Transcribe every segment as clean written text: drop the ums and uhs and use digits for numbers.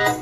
Hello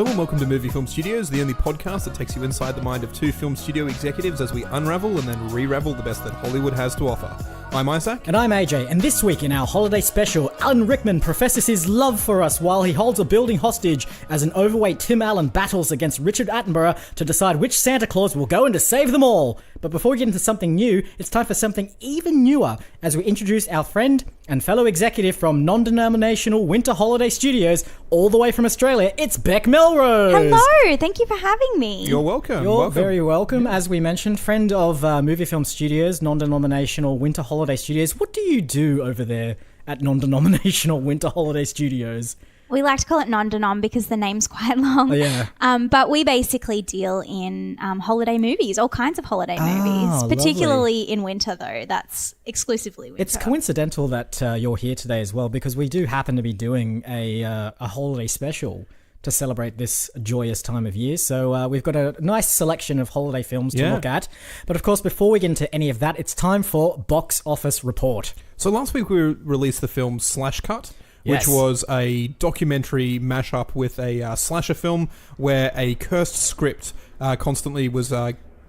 and welcome to Movie Film Studios, the only podcast that takes you inside the mind of two film studio executives as we unravel and then re-ravel the best that Hollywood has to offer. I'm Isaac. And I'm AJ, and this week in our holiday special, Alan Rickman professes his love for us while he holds a building hostage as an overweight Tim Allen battles against Richard Attenborough to decide which Santa Claus will go in to save them all. But before we get into something new, it's time for something even newer as we introduce our friend and fellow executive from non-denominational Winter Holiday Studios, all the way from Australia, it's Beck Melrose. Hello, thank you for having me. You're welcome. You're very welcome. As we mentioned, friend of Movie Film Studios, non-denominational Winter Holiday Studios. What do you do over there at non-denominational Winter Holiday Studios? We like to call it non-denom because the name's quite long. Oh, yeah. But we basically deal in holiday movies, all kinds of holiday movies, particularly in winter, though. That's exclusively winter. It's coincidental that you're here today as well, because we do happen to be doing a holiday special to celebrate this joyous time of year. So we've got a nice selection of holiday films to look at. But of course, before we get into any of that, it's time for Box Office Report. So last week we released the film Slash Cut, Yes. which was a documentary mashup with a slasher film where a cursed script constantly was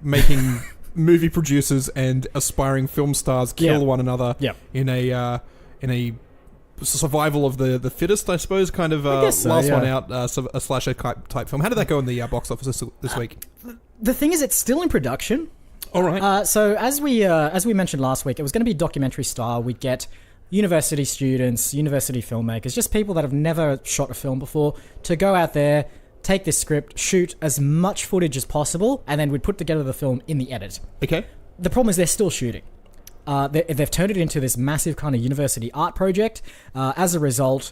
making movie producers and aspiring film stars kill one another in a survival of the fittest, I suppose, kind of last one out, a slasher type film. How did that go in the box office this week? The thing is, it's still in production. All right. So as we mentioned last week, it was going to be documentary style. We'd get university students, university filmmakers, just people that have never shot a film before, to go out there, take this script, shoot as much footage as possible, and then we'd put together the film in the edit. Okay. The problem is they're still shooting. They've turned it into this massive kind of university art project. As a result,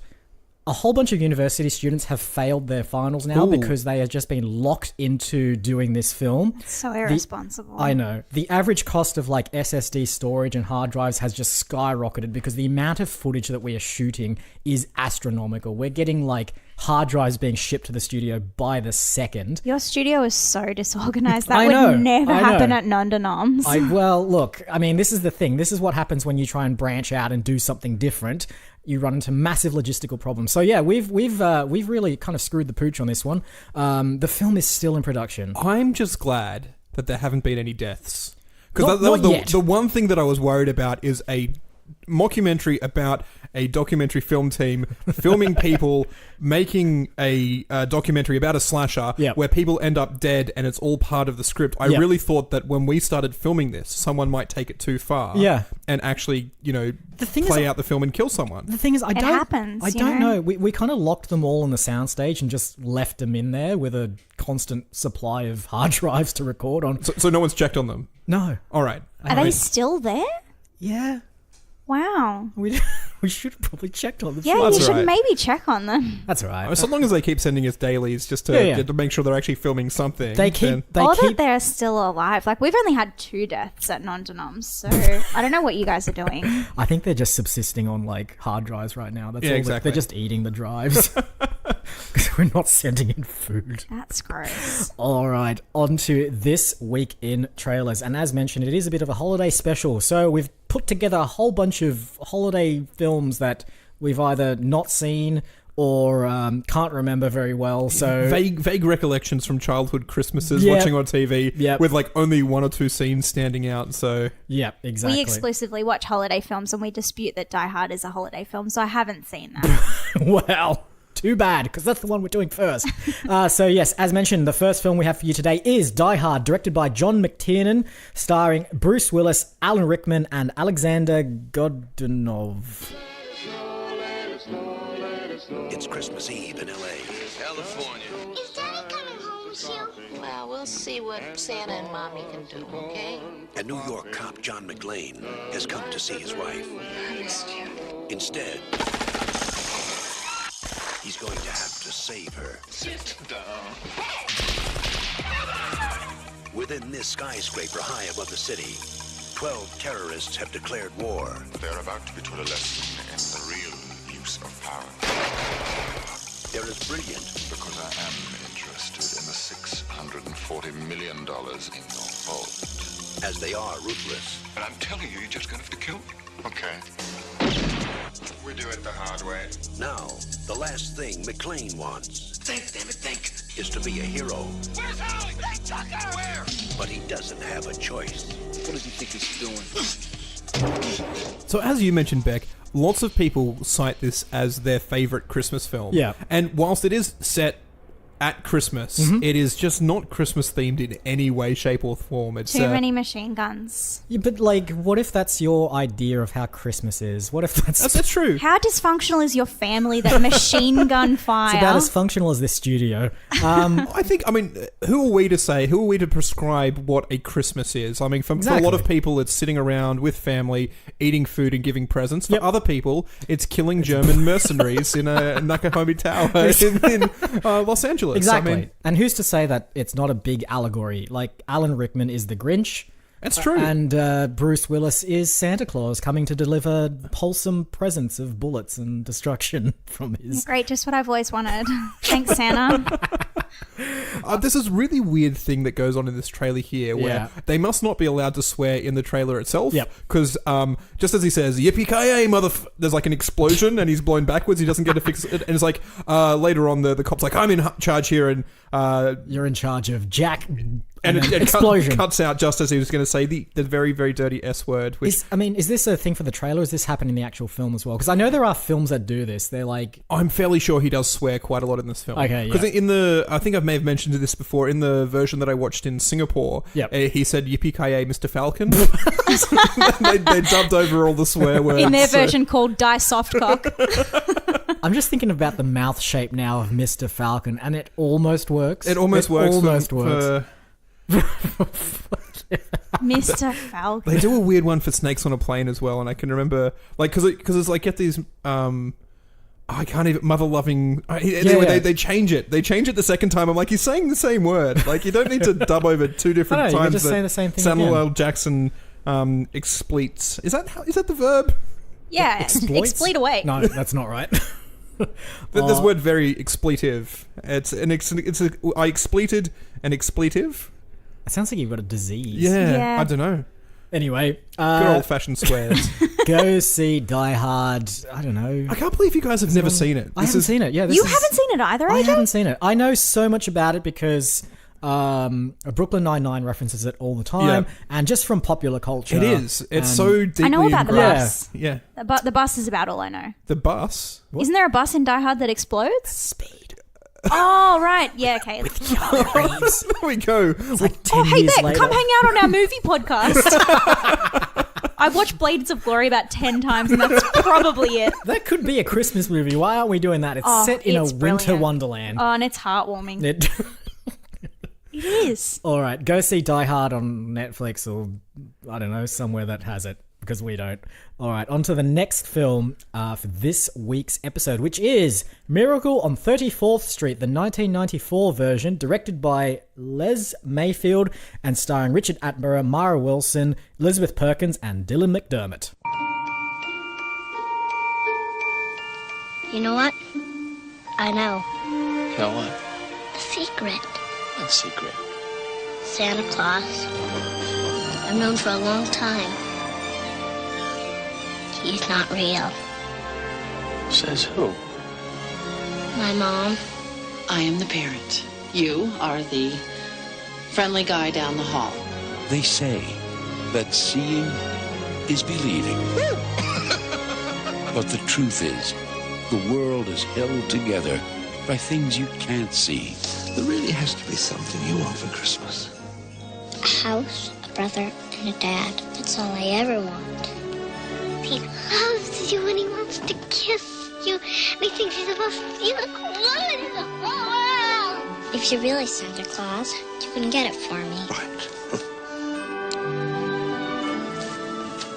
a whole bunch of university students have failed their finals now because they have just been locked into doing this film. So irresponsible. I know. The average cost of like SSD storage and hard drives has just skyrocketed because the amount of footage that we are shooting is astronomical. We're getting like hard drives being shipped to the studio by the second. Your studio is so disorganized. That would never happen at non-denoms. Well, look, I mean, this is the thing. This is what happens when you try and branch out and do something different. You run into massive logistical problems. So yeah, we've really kind of screwed the pooch on this one. The film is still in production. I'm just glad that there haven't been any deaths. Because that was the one thing that I was worried about is a mockumentary about a documentary film team filming people making a documentary about a slasher where people end up dead and it's all part of the script. I really thought that when we started filming this, someone might take it too far and actually, play out the film and kill someone. The thing is, I don't know. We kind of locked them all on the soundstage and just left them in there with a constant supply of hard drives to record on. So no one's checked on them? No. All right. Are they still there? Yeah. Wow. We should have probably checked on them. Yeah, you should maybe check on them. That's all right. So long as they keep sending us dailies just to make sure they're actually filming something. That they're still alive. Like, we've only had 2 deaths at non-denoms, so I don't know what you guys are doing. I think they're just subsisting on, like, hard drives right now. That's all. Exactly. They're just eating the drives. Because we're not sending in food. That's gross. All right, on to this week in trailers. And as mentioned, it is a bit of a holiday special. So we've put together a whole bunch of holiday films that we've either not seen or can't remember very well. So vague recollections from childhood Christmases, watching on TV with like only 1 or 2 scenes standing out. So yeah, exactly. We exclusively watch holiday films, and we dispute that Die Hard is a holiday film. So I haven't seen that. Well, too bad, because that's the one we're doing first. So yes, as mentioned, the first film we have for you today is Die Hard, directed by John McTiernan, starring Bruce Willis, Alan Rickman, and Alexander Godunov. It's Christmas Eve in L.A. California. Is Daddy coming home soon? Well, we'll see what Santa and Mommy can do, okay? And New York cop John McClane has come to see his wife. I missed you. Instead, he's going to have to save her. Sit down. Within this skyscraper high above the city, 12 terrorists have declared war. They're about to be taught a lesson in the real use of power. They're as brilliant because I am interested. invested in the $640 million in your vault. As they are ruthless. But I'm telling you, you're just gonna have to kill me. Okay. We do it the hard way. Now, the last thing McClane wants. Think, damn it, think. Is to be a hero. Where's Howley? Hey, Tucker! Where? But he doesn't have a choice. What does he think he's doing? So as you mentioned, Beck, lots of people cite this as their favourite Christmas film. Yeah. And whilst it is set at Christmas, it is just not Christmas themed in any way, shape or form. It's Too many machine guns. Yeah, but like, what if that's your idea of how Christmas is? What if That's true. How dysfunctional is your family that machine gun fire? It's about as functional as this studio. I mean, who are we to say, who are we to prescribe what a Christmas is? I mean, for a lot of people, it's sitting around with family, eating food and giving presents. For other people, it's killing German mercenaries in a Nakatomi Tower in Los Angeles. Exactly. I mean, and who's to say that it's not a big allegory? Like, Alan Rickman is the Grinch. That's true. And Bruce Willis is Santa Claus coming to deliver wholesome presents of bullets and destruction from his... Great, just what I've always wanted. Thanks, Santa. There's this really weird thing that goes on in this trailer here where they must not be allowed to swear in the trailer itself. Because just as he says, yippee-ki-yay, there's like an explosion and he's blown backwards. He doesn't get to fix it. And it's like, later on, the cop's like, I'm in charge here. And you're in charge of Jack... And it explosion cuts out just as he was going to say the very, very dirty S word. Which is this a thing for the trailer? Or is this happening in the actual film as well? Because I know there are films that do this. They're like... I'm fairly sure he does swear quite a lot in this film. Okay, because I think I may have mentioned this before, in the version that I watched in Singapore, he said yippee-ki-yay, Mr. Falcon. they dubbed over all the swear words. In their version called Die Softcock. I'm just thinking about the mouth shape now of Mr. Falcon, and it almost works. It almost works. Mr. Falcon. They do a weird one for Snakes on a Plane as well, and I can remember, like, because it's like, get these, I can't even, mother-loving, anyway, they change it. They change it the second time. I'm like, he's saying the same word. Like, you don't need to dub over two different times. You can just say the same thing Samuel again. L. Jackson expletes. Is that the verb? Yeah, expleet away. No, that's not right. This word very expletive. I expleted an expletive. It sounds like you've got a disease. Yeah. I don't know. Anyway, good old-fashioned swears. Go see Die Hard. I don't know. I can't believe you guys have never seen it. I haven't seen it. Yeah, you haven't seen it either, AJ? I haven't seen it. I know so much about it because Brooklyn Nine-Nine references it all the time, and just from popular culture. It is. It's so deeply I know about the ingrained. bus. Yeah. But the bus is about all I know. The bus? What? Isn't there a bus in Die Hard that explodes? Speed. Oh, right. Yeah, okay. With Keanu Reeves. There we go. It's like 10 hey, years Beck, later. come hang out on our movie podcast. I've watched Blades of Glory about 10 times, and that's probably it. That could be a Christmas movie. Why aren't we doing that? It's set in a winter brilliant. wonderland. Oh, and it's heartwarming. It is. All right, go see Die Hard on Netflix or, I don't know, somewhere that has it, because we don't. All right, on to the next film for this week's episode, which is Miracle on 34th Street, the 1994 version, directed by Les Mayfield and starring Richard Attenborough, Mara Wilson, Elizabeth Perkins, and Dylan McDermott. You know what? I know. You know what? A secret. What secret? Santa Claus. I've known for a long time. He's not real. Says who? My mom. I am the parent. You are the friendly guy down the hall. They say that seeing is believing. But the truth is, the world is held together by things you can't see. There really has to be something you want for Christmas. A house, a brother, and a dad. That's all I ever want. He loves you and he wants to kiss you. And he thinks he's the most beautiful woman in the whole world. If you're really Santa Claus, you can get it for me. Right.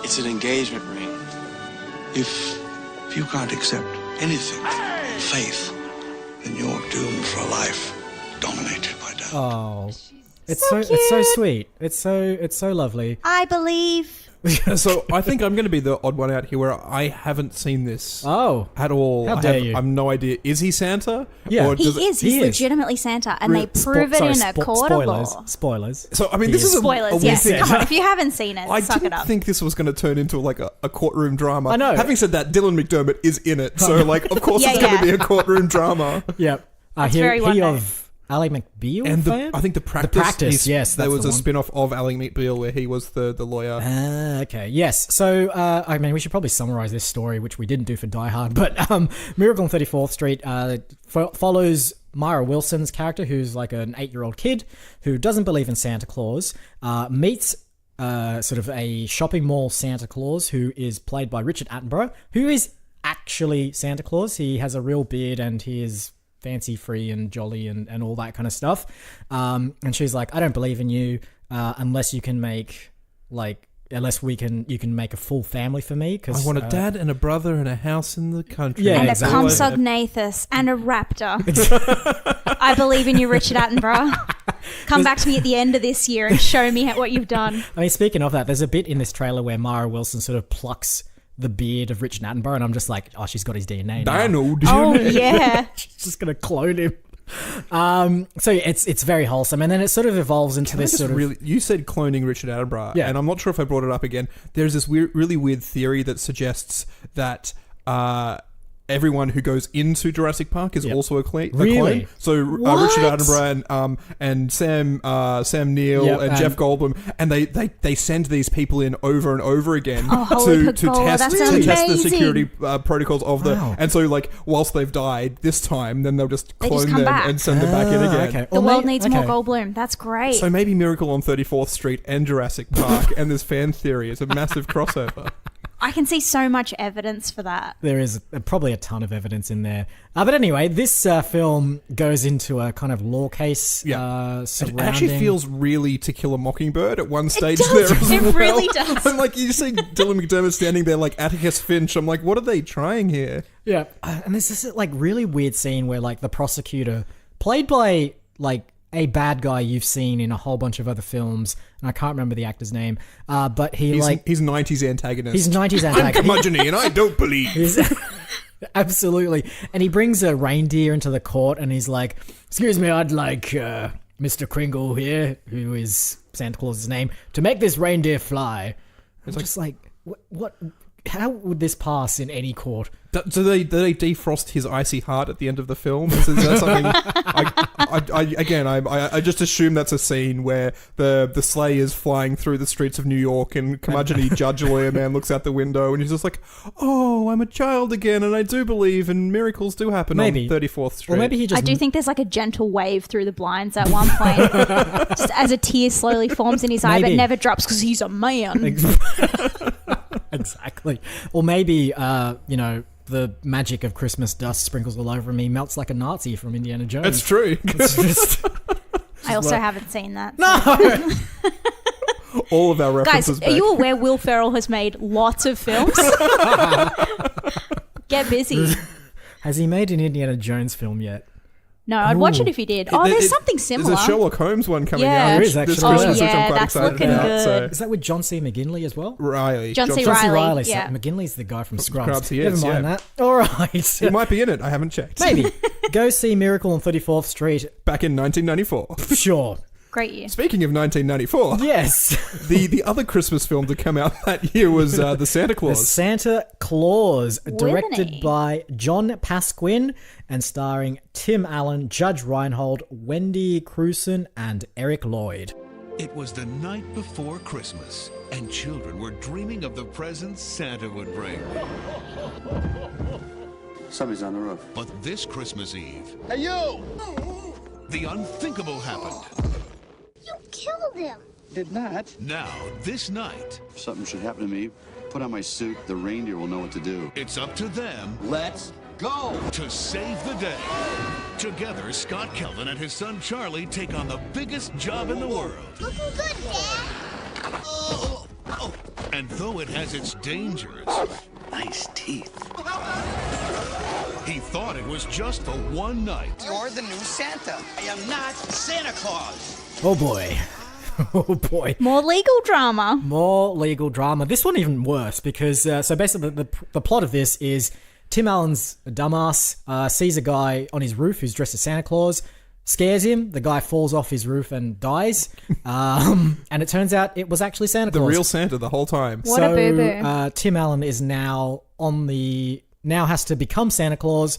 It's an engagement ring. If you can't accept anything, faith, then you're doomed for a life dominated by doubt. Oh, it's So so cute. sweet. It's so lovely. I believe. So I think I'm going to be the odd one out here where I haven't seen this at all. How dare you? I have no idea. Is he Santa? Yeah. Or He is. He's legitimately Santa, and they prove it in a court of law. Spoilers. So, I mean, this is a Spoilers, weird yes. thing. Come on, if you haven't seen it, I suck it didn't up. think this was going to turn into like a courtroom drama. I know. Having said that, Dylan McDermott is in it, so like, of course, it's going to be a courtroom drama. Yep. It's very he one of Ally McBeal And fame? I think the Practice. Yes, there was the a one. spin-off of Ally McBeal where he was the lawyer. Okay, yes. So, I mean, we should probably summarize this story, which we didn't do for Die Hard, but Miracle on 34th Street follows Myra Wilson's character, who's like an 8-year-old kid who doesn't believe in Santa Claus, meets sort of a shopping mall Santa Claus who is played by Richard Attenborough, who is actually Santa Claus. He has a real beard and he is fancy free and jolly and all that kind of stuff. And she's like, I don't believe in you unless you can make you can make a full family for me. Cause, I want a dad and a brother and a house in the country. Yeah, and exactly. a Compsognathus and a raptor. I believe in you, Richard Attenborough. Come back to me at the end of this year and show me what you've done. I mean, speaking of that, there's a bit in this trailer where Myra Wilson sort of plucks the beard of Richard Attenborough, and I'm just like, oh, she's got his DNA now. Dino. Oh, yeah. She's just going to clone him. So it's very wholesome, and then it sort of evolves into this sort of... You said cloning Richard Attenborough, Yeah. and I'm not sure if I brought it up again. There's this really weird theory that suggests that everyone who goes into Jurassic Park is also a clone. Really? So Richard Attenborough and Sam Neill and Jeff Goldblum, and they send these people in over and over again to test the security protocols of the. Wow. And so like whilst they've died this time, then they'll just They just clone come them back. and send them back in again. Okay. The Well, world needs more okay. Goldblum. That's great. So maybe Miracle on 34th Street and Jurassic Park and this fan theory is a massive crossover. I can see so much evidence for that. There is probably a ton of evidence in there. But anyway, this film goes into a kind of law case surrounding... It actually feels really To Kill a Mockingbird at one stage does. there as It well. really does. I'm like, you see Dylan McDermott standing there like Atticus Finch. I'm like, what are they trying here? Yeah. And there's this like really weird scene where like the prosecutor, played by like a bad guy you've seen in a whole bunch of other films, and I can't remember the actor's name, but he's 90s antagonist. He's 90s antagonist. I'm curmudgeon-y and I don't believe. Absolutely. And he brings a reindeer into the court and he's like, excuse me, I'd like Mr. Kringle here, who is Santa Claus's name, to make this reindeer fly. It's just like, what? How would this pass in any court? Do they defrost his icy heart at the end of the film? Is that something? I just assume that's a scene where the sleigh is flying through the streets of New York and curmudgeon-y judge lawyer man looks out the window and he's just like, oh, I'm a child again and I do believe and miracles do happen on 34th Street. Or maybe he just... I do think there's like a gentle wave through the blinds at one point, just as a tear slowly forms in his eye, but never drops because he's a man. Exactly. Or maybe, the magic of Christmas dust sprinkles all over me, melts like a Nazi from Indiana Jones. That's true. It's just... I also haven't seen that. No! All of our references Guys, are you aware Will Ferrell has made lots of films? Get busy. Has he made an Indiana Jones film yet? No, I'd watch it if he did. Oh, there's something similar. There's a Sherlock Holmes one coming Yeah. out There is actually. this Christmas, which I'm quite that's excited looking about. good. So. Is that with John C. McGinley as well? Riley. John C. John C. Riley, So yeah. McGinley's the guy from Scrubs. Scrubs, he is, Never mind yeah. that. All right. He might be in it. I haven't checked. Maybe. Go see Miracle on 34th Street. Back in 1994. Sure. Great year. Speaking of 1994, Yes. the other Christmas film to come out that year was The Santa The Claus. Santa Claus, With directed an E. by John Pasquin and starring Tim Allen, Judge Reinhold, Wendy Crewson, and Eric Lloyd. It was the night before Christmas, and children were dreaming of the presents Santa would bring. Somebody's on the roof. But this Christmas Eve, Hey, you! the unthinkable happened. You killed him. Did not. Now, this night, If something should happen to me, put on my suit. The reindeer will know what to do. it's up to them Let's go! to save the day. Together, Scott Kelvin and his son Charlie take on the biggest job in the world. Looking good, Dad. And though it has its dangers, Nice teeth. he thought it was just for one night. You're the new Santa. I am not Santa Claus. Oh boy. Oh boy. More legal drama. More legal drama. This one even worse because, so basically the plot of this is Tim Allen's a dumbass, sees a guy on his roof who's dressed as Santa Claus, scares him, the guy falls off his roof and dies, and it turns out it was actually Santa Claus. The real Santa the whole time. What a boo-boo. Tim Allen is now has to become Santa Claus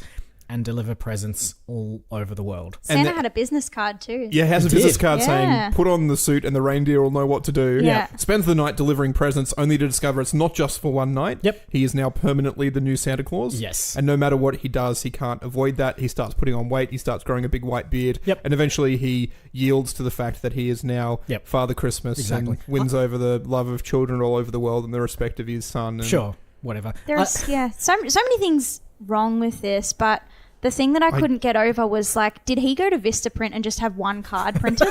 and deliver presents all over the world. Santa had a business card too. Yeah, he has a business card Yeah. saying, put on the suit and the reindeer will know what to do. Yeah. Spends the night delivering presents only to discover it's not just for one night. Yep. He is now permanently the new Santa Claus. Yes. And no matter what he does, he can't avoid that. He starts putting on weight. He starts growing a big white beard. Yep. And eventually he yields to the fact that he is now Father Christmas. Exactly. And wins over the love of children all over the world and the respect of his son. And Sure. Whatever. There's so many things wrong with this, but the thing that I couldn't get over was like, did he go to Vistaprint and just have one card printed?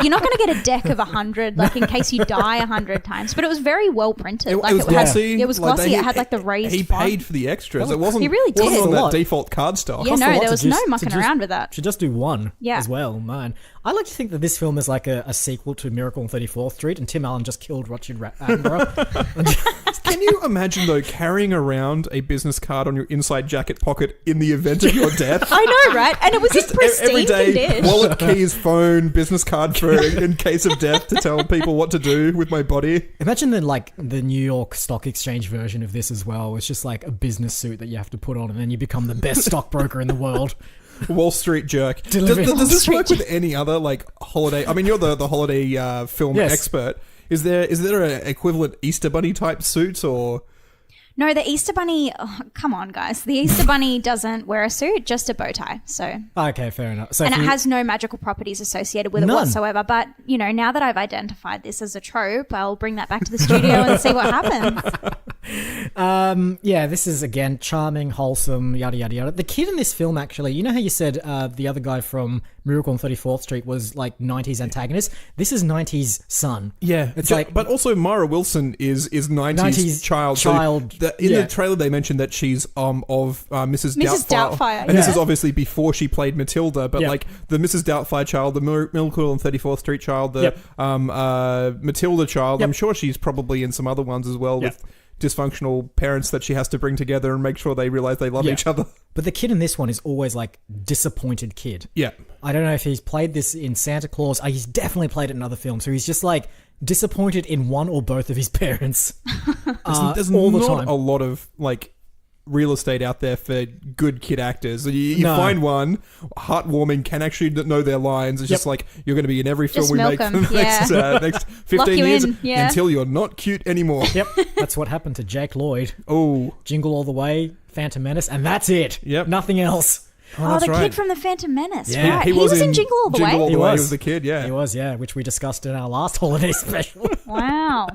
You're not going to get a deck of 100, like in case you die 100 times. But it was very well printed. It Like was glossy. It was glossy. It had like the raised He font. paid for the extras. It wasn't, He really did. wasn't on Cost a lot. that default card stock. Yeah, Cost a no, lot there to was no just- mucking to just- around with that. Should just do one Yeah. as well, man. I like to think that this film is like a sequel to Miracle on 34th Street and Tim Allen just killed Richard Attenborough. Can you imagine, though, carrying around a business card on your inside jacket pocket in the event of your death? I know, right? And it was in pristine Every day, condition. wallet, keys, phone, business card for in case of death to tell people what to do with my body. Imagine the New York Stock Exchange version of this as well. It's just like a business suit that you have to put on and then you become the best stockbroker in the world. Wall Street jerk. Does Delivering this Wall work with any other like holiday? I mean, you're the holiday film expert. Is there an equivalent Easter Bunny type suit or? No, the Easter Bunny, come on, guys. The Easter Bunny doesn't wear a suit, just a bow tie. So, Okay, fair enough. So and if it you- has no magical properties associated with it None. whatsoever. But, you know, now that I've identified this as a trope, I'll bring that back to the studio and see what happens. Yeah, this is again charming, wholesome, yada yada yada. The kid in this film, actually, you know how you said the other guy from Miracle on 34th Street was like 90s antagonist. This is 90s son. Yeah, it's like, but also Mara Wilson is 90s, 90s child. child, In the trailer, they mentioned that she's of Mrs. Doubtfire, and this yeah. is obviously before she played Matilda. But Yep. like the Mrs. Doubtfire child, the Miracle on 34th Street child, the Matilda child. Yep. I'm sure she's probably in some other ones as well with dysfunctional parents that she has to bring together and make sure they realize they love each other. But the kid in this one is always like disappointed kid. Yeah. I don't know if he's played this in Santa Claus. He's definitely played it in other films. So he's just like disappointed in one or both of his parents. There's all the not time. a lot of like real estate out there for good kid actors. You No. find one heartwarming, can actually know their lines. It's just like you're going to be in every film Just we milk make for them, the next 15 Lock you years in, yeah. until you're not cute anymore. Yep, that's what happened to Jake Lloyd. Oh, Jingle All the Way, Phantom Menace, and that's it. Yep. Nothing else. Oh, that's the right. kid from the Phantom Menace. Yeah, right. He was in Jingle All the Jingle All Way. the Way. He was. was the kid, yeah. He was, yeah, which we discussed in our last holiday special. Wow.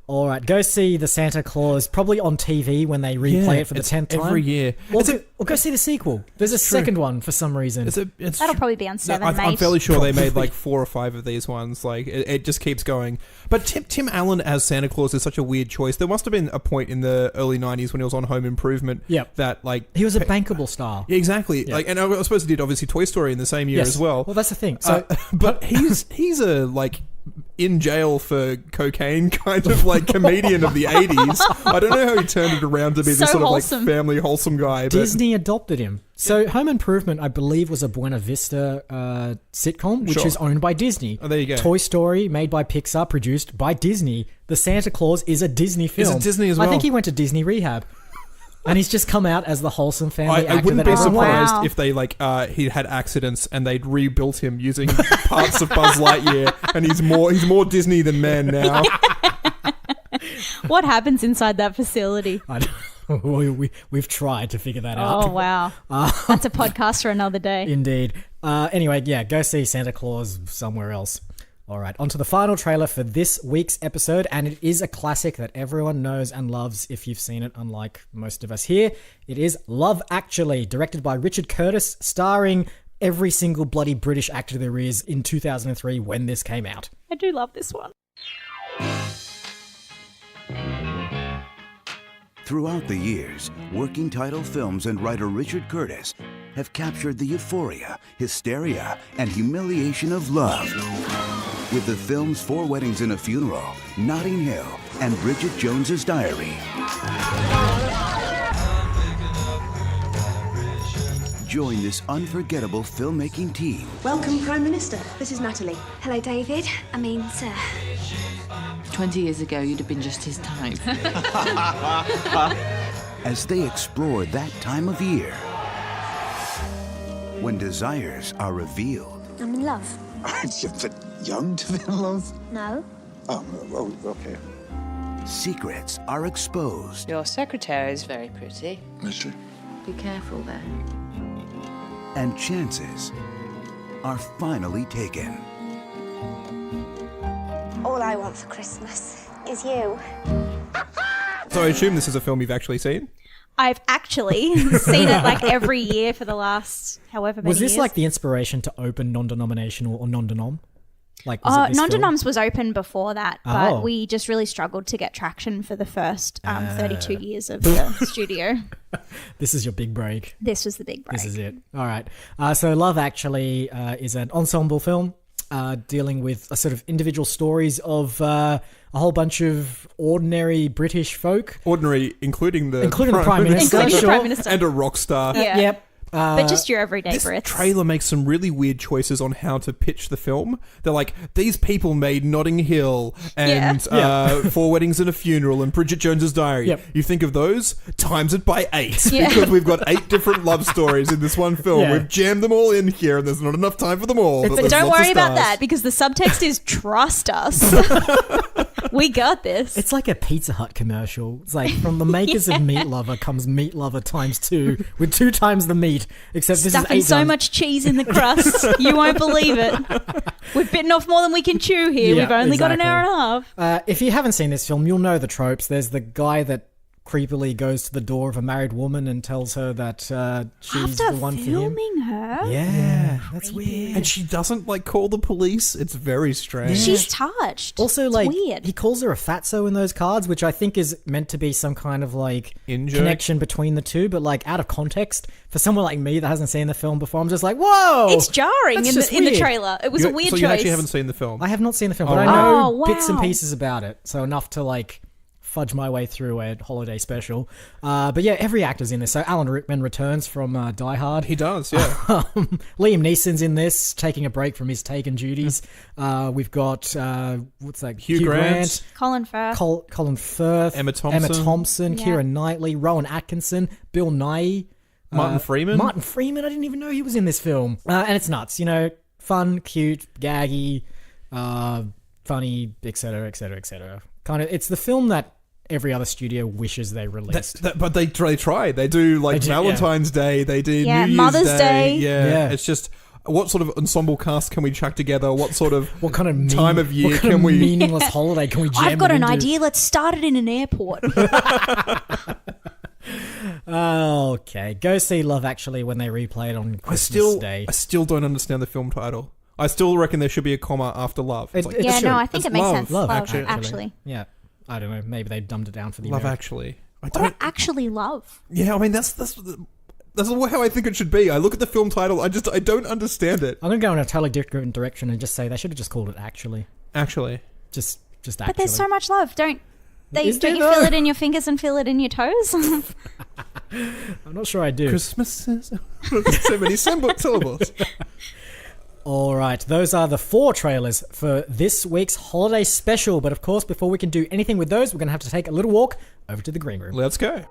All right, go see the Santa Claus, probably on TV when they replay it for the it's 10th time. every year. Or go see the sequel. There's a second one for some reason. That'll probably be on 7, I'm mate. fairly sure they made like 4 or 5 of these ones. Like it just keeps going. But Tim Allen as Santa Claus is such a weird choice. There must have been a point in the early 90s when he was on Home Improvement. Yep. That like He was a bankable star. Yeah, exactly. Yeah. Like, and I suppose he did obviously Toy Story in the same year Yes. as well. Well, that's the thing. So, but he's a like in jail for cocaine kind of like comedian of the 80s. I don't know how he turned it around to be So this sort wholesome. of like family wholesome guy. But Disney adopted him. So Home Improvement, I believe, was a Buena Vista sitcom, which Sure. is owned by Disney. Oh, there you go. Toy Story, made by Pixar, produced by Disney. The Santa Claus is a Disney film. Is it Disney as I think well? he went to Disney rehab. And he's just come out as the wholesome family I actor wouldn't that be everyone wanted. surprised Wow. if they like he had accidents and they'd rebuilt him using parts of Buzz Lightyear, and he's more Disney than man now. What happens inside that facility? I don't- We've tried to figure that out. Oh, wow. That's a podcast for another day. Indeed. Anyway, yeah, go see Santa Claus somewhere else. All right, on to the final trailer for this week's episode, and it is a classic that everyone knows and loves if you've seen it, unlike most of us here. It is Love Actually, directed by Richard Curtis, starring every single bloody British actor there is in 2003 when this came out. I do love this one. Throughout the years, working title films and writer Richard Curtis have captured the euphoria, hysteria, and humiliation of love with the films 4 Weddings and a Funeral, Notting Hill, and Bridget Jones's Diary. Join this unforgettable filmmaking team. Welcome, Prime Minister. This is Natalie. Hello, David. I mean, sir. 20 years ago, you'd have been just his type. As they explore that time of year when desires are revealed. I'm in love. You're a bit young to be in love. No. Oh, okay. Secrets are exposed. Your secretary is very pretty. Is she? Be careful there. And chances are finally taken. All I want for Christmas is you. So I assume this is a film you've actually seen? I've actually seen it like every year for the last however many years. Was this like the inspiration to open non-denominational or non-denom? Like, non-denoms was open before that, but we just really struggled to get traction for the first 32 years of the studio. This is your big break. This was the big break. This is it. All right. So Love Actually is an ensemble film dealing with a sort of individual stories of a whole bunch of ordinary British folk. Ordinary, including the Prime Minister. Including the Prime Minister. And a rock star. Yeah. Yep. But just your everyday This Brits. trailer makes some really weird choices on how to pitch the film. They're like, these people made Notting Hill and 4 Weddings and a Funeral and Bridget Jones's Diary. Yep. You think of those, times it by 8. Because we've got 8 different love stories in this one film. Yeah. We've jammed them all in here and there's not enough time for them all. But don't worry about that because the subtext is trust us. We got this. It's like a Pizza Hut commercial. It's like from the makers of Meat Lover comes Meat Lover times 2 with 2 times the meat. Except this Stuffing is 8 so times. much cheese in the crust. You won't believe it. We've bitten off more than we can chew here. Yeah, We've only got an exactly. hour and a half. If you haven't seen this film, you'll know the tropes. There's the guy that creepily goes to the door of a married woman and tells her that she's After the one for him. filming her? Yeah, that's weird. And she doesn't like call the police. It's very strange. She's touched. Also, It's like, weird. he calls her a fatso in those cards, which I think is meant to be some kind of, like, In-joke? connection between the two, but, like, out of context, for someone like me that hasn't seen the film before, I'm just like, whoa! It's jarring That's in just the weird. trailer. It was a weird so choice. you actually haven't seen the film? I have not seen the film, Oh, but I wow. know bits and wow. pieces about it, so enough to, like, fudge my way through a holiday special. But yeah, every actor's in this. So Alan Rickman returns from Die Hard. He does, yeah. Liam Neeson's in this, taking a break from his Taken duties. We've got, what's that? Hugh Grant. Colin Firth. Colin Firth. Emma Thompson. Yeah. Keira Knightley, Rowan Atkinson, Bill Nighy. Martin Freeman. Martin Freeman, I didn't even know he was in this film. And it's nuts, you know, fun, cute, gaggy, funny, etc., etc., etc. Kind of, it's the film that every other studio wishes they released. But they try. They do like Valentine's Day. They do Yeah, New Year's Mother's Day. Yeah. It's just what sort of ensemble cast can we chuck together? What sort of what kind of time of year what kind can of we? meaningless holiday can we jam I've got it an into? idea. Let's start it in an airport. Okay, go see Love Actually when they replay it on Christmas Day. I still don't understand the film title. I still reckon there should be a comma after love. It's like, yeah, true. no, I think It's it makes love. sense. Love, actually. Yeah, I don't know. Maybe they dumbed it down for the Love American. Actually. I What don't. about actually love? Yeah, I mean that's how I think it should be. I look at the film title. I don't understand it. I'm gonna go in a totally different direction and just say they should have just called it Actually. Actually, Just actually. But there's so much love. Don't Is you there, feel though? it in your fingers and feel it in your toes? I'm not sure I do. Christmas is so many syllables. All right, those are the 4 trailers for this week's holiday special. But of course, before we can do anything with those, we're going to have to take a little walk over to the green room. Let's go.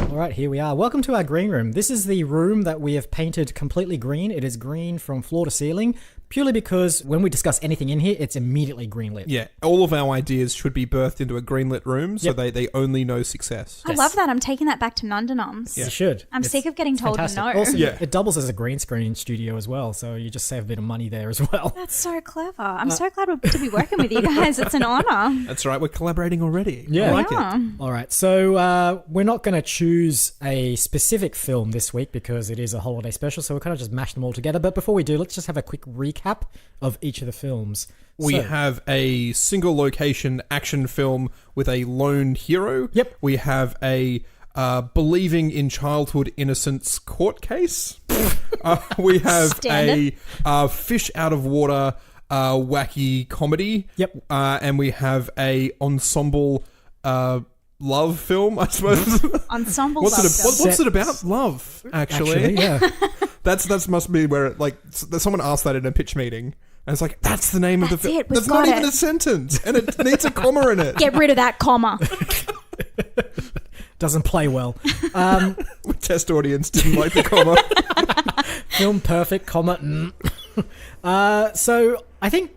All right, here we are. Welcome to our green room. This is the room that we have painted completely green. It is green from floor to ceiling, purely because when we discuss anything in here, it's immediately green-lit. Yeah, all of our ideas should be birthed into a greenlit room, so they only know success. I love that. I'm taking that back to non-denoms. You should. I'm sick of getting told Fantastic. no. Also, Yeah. it doubles as a green screen studio as well, so you just save a bit of money there as well. That's so clever. I'm so glad to be working with you guys. It's an honor. That's right. We're collaborating already. Yeah. I like Yeah. it. All right, so we're not going to choose a specific film this week because it is a holiday special, so we'll kind of just mash them all together. But before we do, let's just have a quick recap recap of each of the films. We have a single location action film with a lone hero. Yep. We have a believing in childhood innocence court case. We have a fish out of water wacky comedy. Yep. And we have a ensemble love film, I suppose. Ensemble what's love what's it about? Love, actually. yeah. That's must be where it, like someone asked that in a pitch meeting. And it's like, that's the name of the film. That's not even a sentence. And it needs a comma in it. Get rid of that comma. Doesn't play well. Test audience didn't like the comma. Film perfect, comma. So I think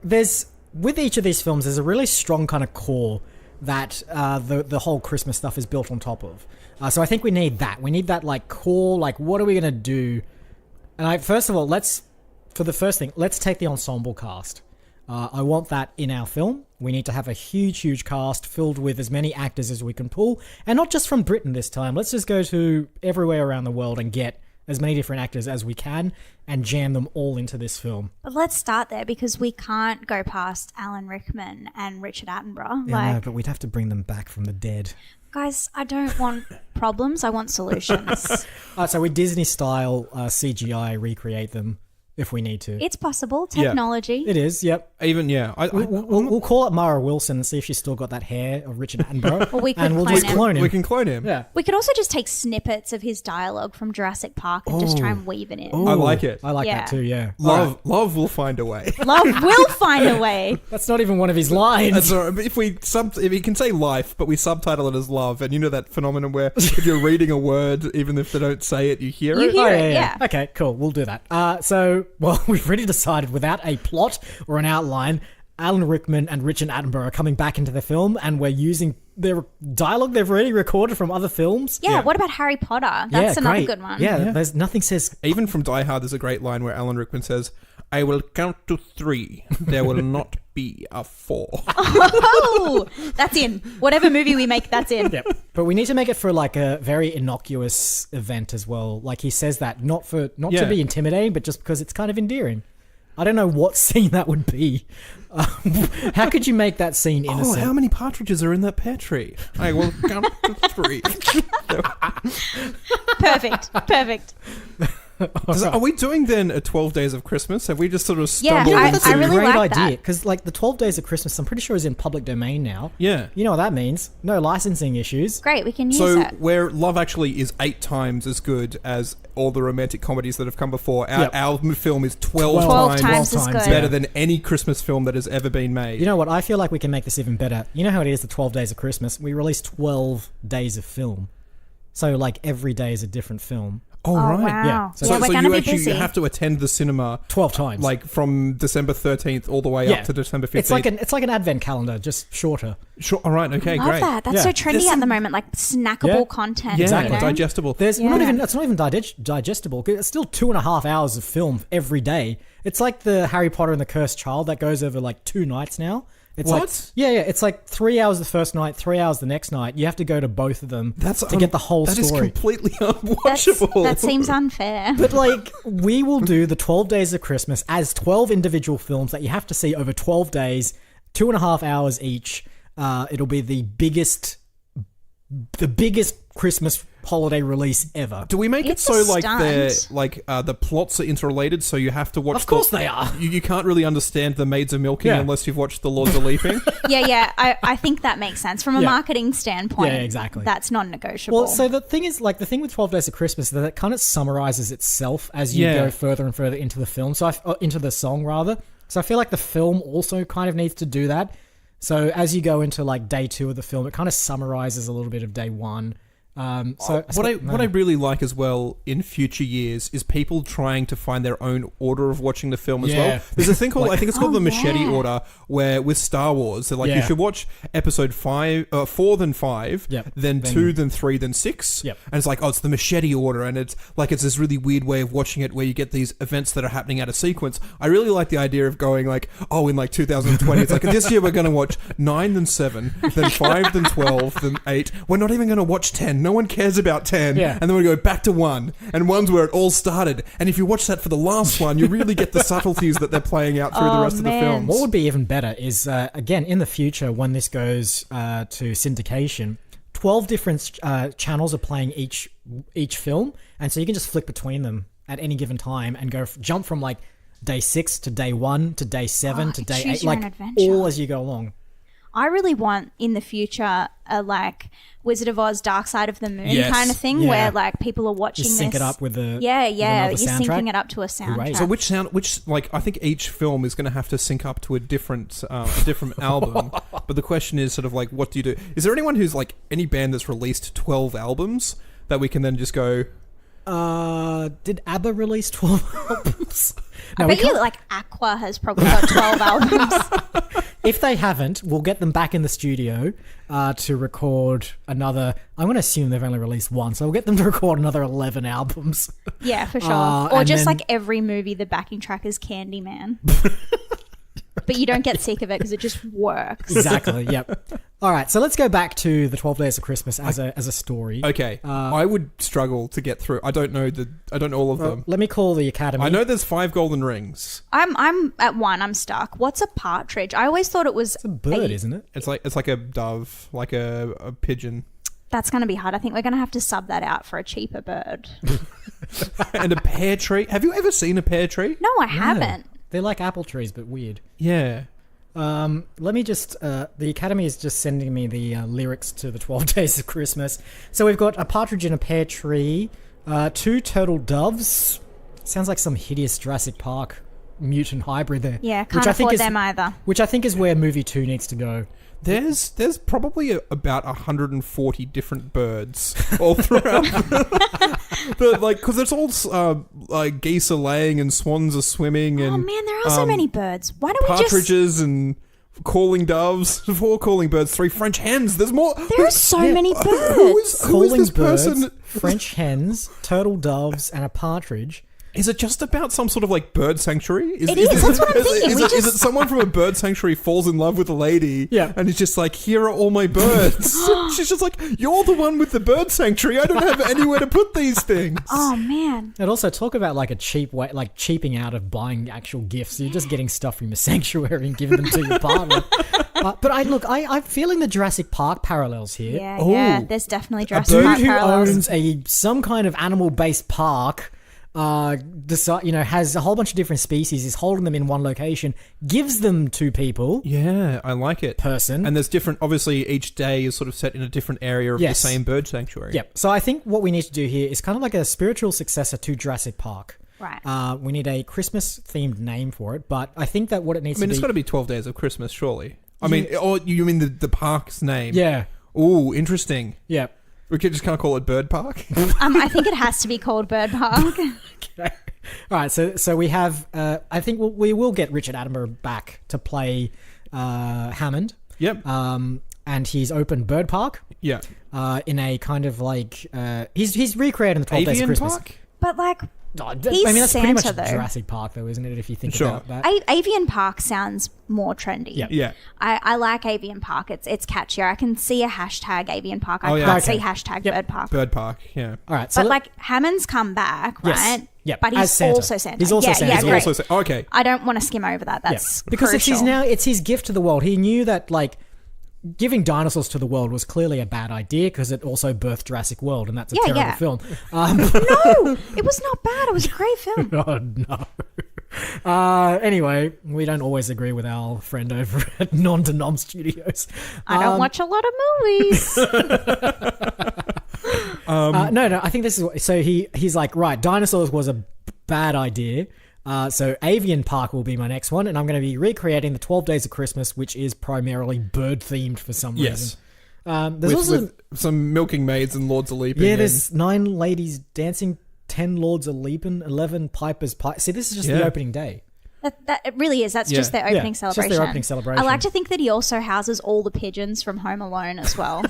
with each of these films, there's a really strong kind of core that the whole Christmas stuff is built on top of. So I think we need that. We need that like core, like what are we going to do? And first of all, let's take the ensemble cast. I want that in our film. We need to have a huge cast filled with as many actors as we can pull. And not just from Britain this time. Let's just go to everywhere around the world and get as many different actors as we can and jam them all into this film. But let's start there because we can't go past Alan Rickman and Richard Attenborough. Yeah, no, but we'd have to bring them back from the dead. Guys, I don't want problems. I want solutions. So we Disney-style CGI recreate them if we need to. It's possible. Technology. It is, yep. Even, yeah. We'll call it Mara Wilson and see if she's still got that hair of Richard Attenborough. Or we could and we'll just clone him. We can clone him. Yeah. We could also just take snippets of his dialogue from Jurassic Park and just try and weave it in. I like it. I like that too, yeah. Love will find a way. Love will find a way. That's not even one of his lines. That's all right. But if he can say life, but we subtitle it as love, and you know that phenomenon where if you're reading a word, even if they don't say it, you hear it? You hear it, yeah. Okay, cool. We'll do that. We've already decided without a plot or an outline, Alan Rickman and Richard Attenborough are coming back into the film, and we're using their dialogue they've already recorded from other films. Yeah, what about Harry Potter? That's another good one. Yeah, there's nothing says... Even from Die Hard, there's a great line where Alan Rickman says, I will count to 3. There will not be a 4. Oh, that's in. Whatever movie we make, that's in. Yep. But we need to make it for like a very innocuous event as well. Like he says that, not to be intimidating, but just because it's kind of endearing. I don't know what scene that would be. How could you make that scene innocent? Oh, how many partridges are in that pear tree? I will count to 3. Perfect. Are we doing then a 12 Days of Christmas? Have we just sort of stumbled into that's a really great like idea. that. Because like the 12 Days of Christmas, I'm pretty sure is in public domain now. Yeah. You know what that means. No licensing issues. Great, we can use So it. where Love Actually is 8 times as good as all the romantic comedies that have come before, our film is 12 times as good. better than any Christmas film that has ever been made. You know what? I feel like we can make this even better. You know how it is the 12 Days of Christmas? We release 12 days of film. So like every day is a different film. Oh, right. Wow. Yeah. So we're going to be busy. You have to attend the cinema 12 times. Like from December 13th all the way up to December 15th. It's like an advent calendar, just shorter. Sure. All right. Okay. Love Great. that. That's so trendy at the moment, like snackable content. Yeah, exactly. digestible. It's not even digestible. It's still 2.5 hours of film every day. It's like the Harry Potter and the Cursed Child that goes over like 2 nights now. It's what? Like, yeah. It's like 3 hours the first night, 3 hours the next night. You have to go to both of them to get the whole story. That is completely unwatchable. That seems unfair. But like, we will do the 12 Days of Christmas as 12 individual films that you have to see over 12 days, 2.5 hours each. It'll be the biggest Christmas holiday release ever. Do we make it so like the plots are interrelated, so you have to watch? Of course they are. You can't really understand The Maids of Milking unless you've watched The Lords of Leaping. I think that makes sense from a marketing standpoint. Yeah, exactly. That's non-negotiable. Well, so the thing is, like the thing with 12 Days of Christmas, that it kind of summarizes itself as you go further and further into the film. So into the song rather. So I feel like the film also kind of needs to do that. So as you go into like day 2 of the film, it kind of summarizes a little bit of day 1. What I really like as well in future years is people trying to find their own order of watching the film as well. There's a thing called I think it's called the machete order, where with Star Wars they're like you should watch episode 4 then 5, then 2 then 3 then 6, and it's like it's the machete order, and it's this really weird way of watching it where you get these events that are happening out of sequence. I really like the idea of going like in like 2020 it's like this year we're going to watch 9 then 7 then 5 then 12 then 8. We're not even going to watch 10. No one cares about 10. Yeah. And then we go back to 1. And 1's where it all started. And if you watch that for the last one, you really get the subtleties that they're playing out through the rest of the films. What would be even better is, again, in the future, when this goes to syndication, 12 different channels are playing each film. And so you can just flick between them at any given time and jump from like day 6 to day 1 to day 7 to day 8, like all as you go along. I really want in the future a like Wizard of Oz Dark Side of the Moon kind of thing where like people are watching just sync this. it up with the you're syncing it up to a soundtrack. So which I think each film is going to have to sync up to a different album. But the question is sort of like, what do you do? Is there anyone who's like any band that's released 12 albums that we can then just go? Did ABBA release 12 albums? No, I bet you like Aqua has probably got 12 albums. If they haven't, we'll get them back in the studio to record another. I'm going to assume they've only released one, so we'll get them to record another 11 albums. Yeah, for sure. Or just like every movie, the backing track is Candyman. But you don't get sick of it because it just works. Exactly, yep. All right, so let's go back to the 12 Days of Christmas as a story. Okay, I would struggle to get through. I don't know all of them. Let me call the Academy. I know there's 5 golden rings. I'm at 1. I'm stuck. What's a partridge? I always thought it was a bird, isn't it? It's like a dove, like a pigeon. That's going to be hard. I think we're going to have to sub that out for a cheaper bird. And a pear tree. Have you ever seen a pear tree? No, I haven't. They're like apple trees, but weird. Yeah. Let me just... the Academy is just sending me the lyrics to the 12 Days of Christmas. So we've got a partridge in a pear tree, 2 turtle doves. Sounds like some hideous Jurassic Park mutant hybrid there. Yeah, can't afford them either. Which I think is where movie 2 needs to go. There's probably about 140 different birds all throughout. Because there's all like geese are laying and swans are swimming. And, oh man, there are so many birds. Why don't we just... Partridges and calling doves, 4 calling birds, 3 French hens. There's more. There are so many birds. Who is this person? Birds, French hens, turtle doves, and a partridge. Is it just about some sort of like bird sanctuary? It is. That's what I'm thinking. Is it someone from a bird sanctuary falls in love with a lady? Yeah. And he's just like, here are all my birds. She's just like, you're the one with the bird sanctuary. I don't have anywhere to put these things. Oh man. And also talk about like a cheap way, like cheaping out of buying actual gifts. You're just getting stuff from your sanctuary and giving them to your partner. But I'm feeling the Jurassic Park parallels here. Yeah, there's definitely Jurassic Park parallels. A dude who owns some kind of animal-based park. Has a whole bunch of different species, is holding them in one location, gives them to people. Yeah, I like it. Person. And there's different, obviously each day is sort of set in a different area of the same bird sanctuary. Yep. So I think what we need to do here is kind of like a spiritual successor to Jurassic Park. Right. We need a Christmas-themed name for it, but I think that what it needs to be... it's got to be 12 Days of Christmas, surely. I mean, or you mean the park's name? Yeah. Ooh, interesting. Yeah. We just can't call it Bird Park? I think it has to be called Bird Park. Okay. All right, so we have... I think we will get Richard Attenborough back to play Hammond. Yep. And he's opened Bird Park. Yeah. In a kind of like... he's recreating the 12 Days of Christmas. Park? But like... He's that's Santa, pretty much though. Jurassic Park, though, isn't it, if you think about that? Avian Park sounds more trendy. Yeah. I like Avian Park. It's catchier. I can see a hashtag Avian Park. I can't see hashtag Bird Park. Bird Park, yeah. All right. So but Hammond's come back, right? Yep. But he's Santa. also Santa. He's also Santa. Yeah, He's great. also okay. I don't want to skim over that. That's because crucial. it's his gift to the world. He knew that giving dinosaurs to the world was clearly a bad idea because it also birthed Jurassic World, and that's a terrible film. No, it was not bad. It was a great film. Oh, no. Anyway, we don't always agree with our friend over at Non-Denom Studios. I don't watch a lot of movies. No, I think this is... So he's like, right, dinosaurs was a bad idea. So Avian Park will be my next one, and I'm going to be recreating the 12 Days of Christmas, which is primarily bird-themed for some reason. There's with some milking maids and lords a leaping. Yeah, there's 9 ladies dancing, 10 lords a leaping, 11 pipers. See, this is just the opening day. That it really is. That's just their opening celebration. Just their opening celebration. I like to think that he also houses all the pigeons from Home Alone as well.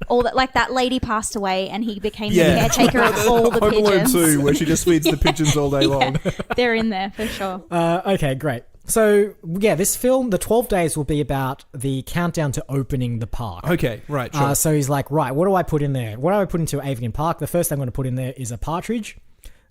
All that, like that lady passed away, and he became the caretaker of all the Home pigeons. Alone 2, where she just feeds the pigeons all day long. They're in there for sure. Okay, great. So, yeah, this film, the 12 days, will be about the countdown to opening the park. Okay, right, sure. So he's like, right, what do I put in there? What do I put into Avian Park? The first thing I'm going to put in there is a partridge.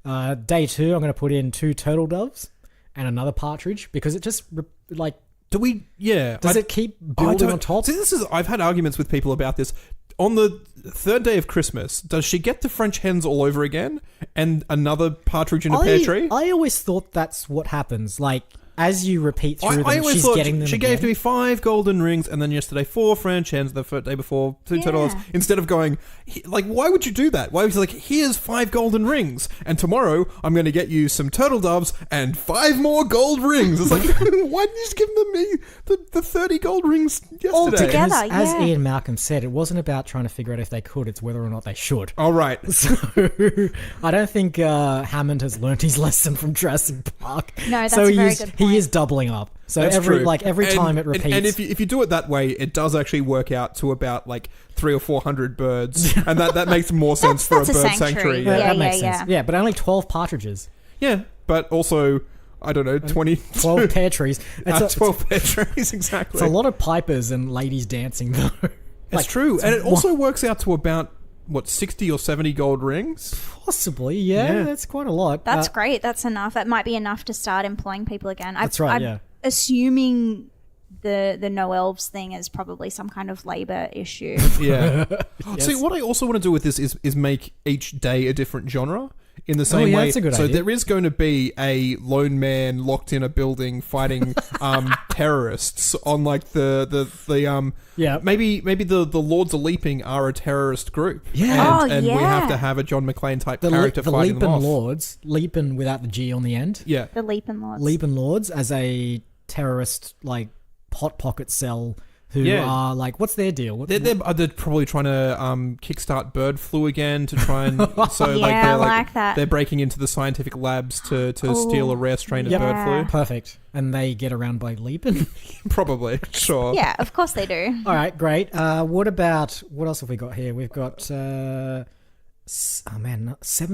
Day 2, I'm going to put in 2 turtle doves and another partridge because it just, like... Does it keep building on top? See, I've had arguments with people about this. On the third day of Christmas, does she get the French hens all over again and another partridge in a pear tree? I always thought that's what happens. Like, as you repeat through them, she's getting them She again. gave to me 5 golden rings, and then yesterday 4 French hens, the day before 2 turtles. Instead of going, like, why would you do that? Why would you like, here's 5 golden rings, and tomorrow I'm going to get you some turtle doves and 5 more gold rings. It's like, why didn't you just give me the 30 gold rings yesterday? All together, As Ian Malcolm said, it wasn't about trying to figure out if they could, it's whether or not they should. All right. So, I don't think Hammond has learned his lesson from Jurassic Park. No, that's a very good point. He is doubling up. So That's every true. time it repeats. And if you do it that way, it does actually work out to about like 300 or 400 birds, and that makes more sense for a bird sanctuary. Yeah, that makes sense. Yeah, but only 12 partridges. Yeah, but also, I don't know, 12 pear trees. 12 pear trees, exactly. It's a lot of pipers and ladies dancing, though. It's true, and it also works out to about 60 or 70 gold rings? Possibly, yeah. That's quite a lot. That's great. That's enough. That might be enough to start employing people again. That's right, I'm assuming the no elves thing is probably some kind of labor issue. Yeah. Yes. See, what I also want to do with this is make each day a different genre. In the same way, that's a good so idea. there is going to be a lone man locked in a building fighting terrorists on like the maybe the Lords of Leaping are a terrorist group. Yeah. and we have to have a John McClane type character the fighting them Leapin' off. Lords, Leapin' without the G on the end. Yeah, the Leapin' Lords. Leapin' Lords as a terrorist like hot pocket cell. Who are like, what's their deal? They're probably trying to kickstart bird flu again to try and I like that. They're breaking into the scientific labs to steal a rare strain of bird flu. Perfect. And they get around by leaping? Probably, sure. Yeah, of course they do. All right, great. What else have we got here? We've got 7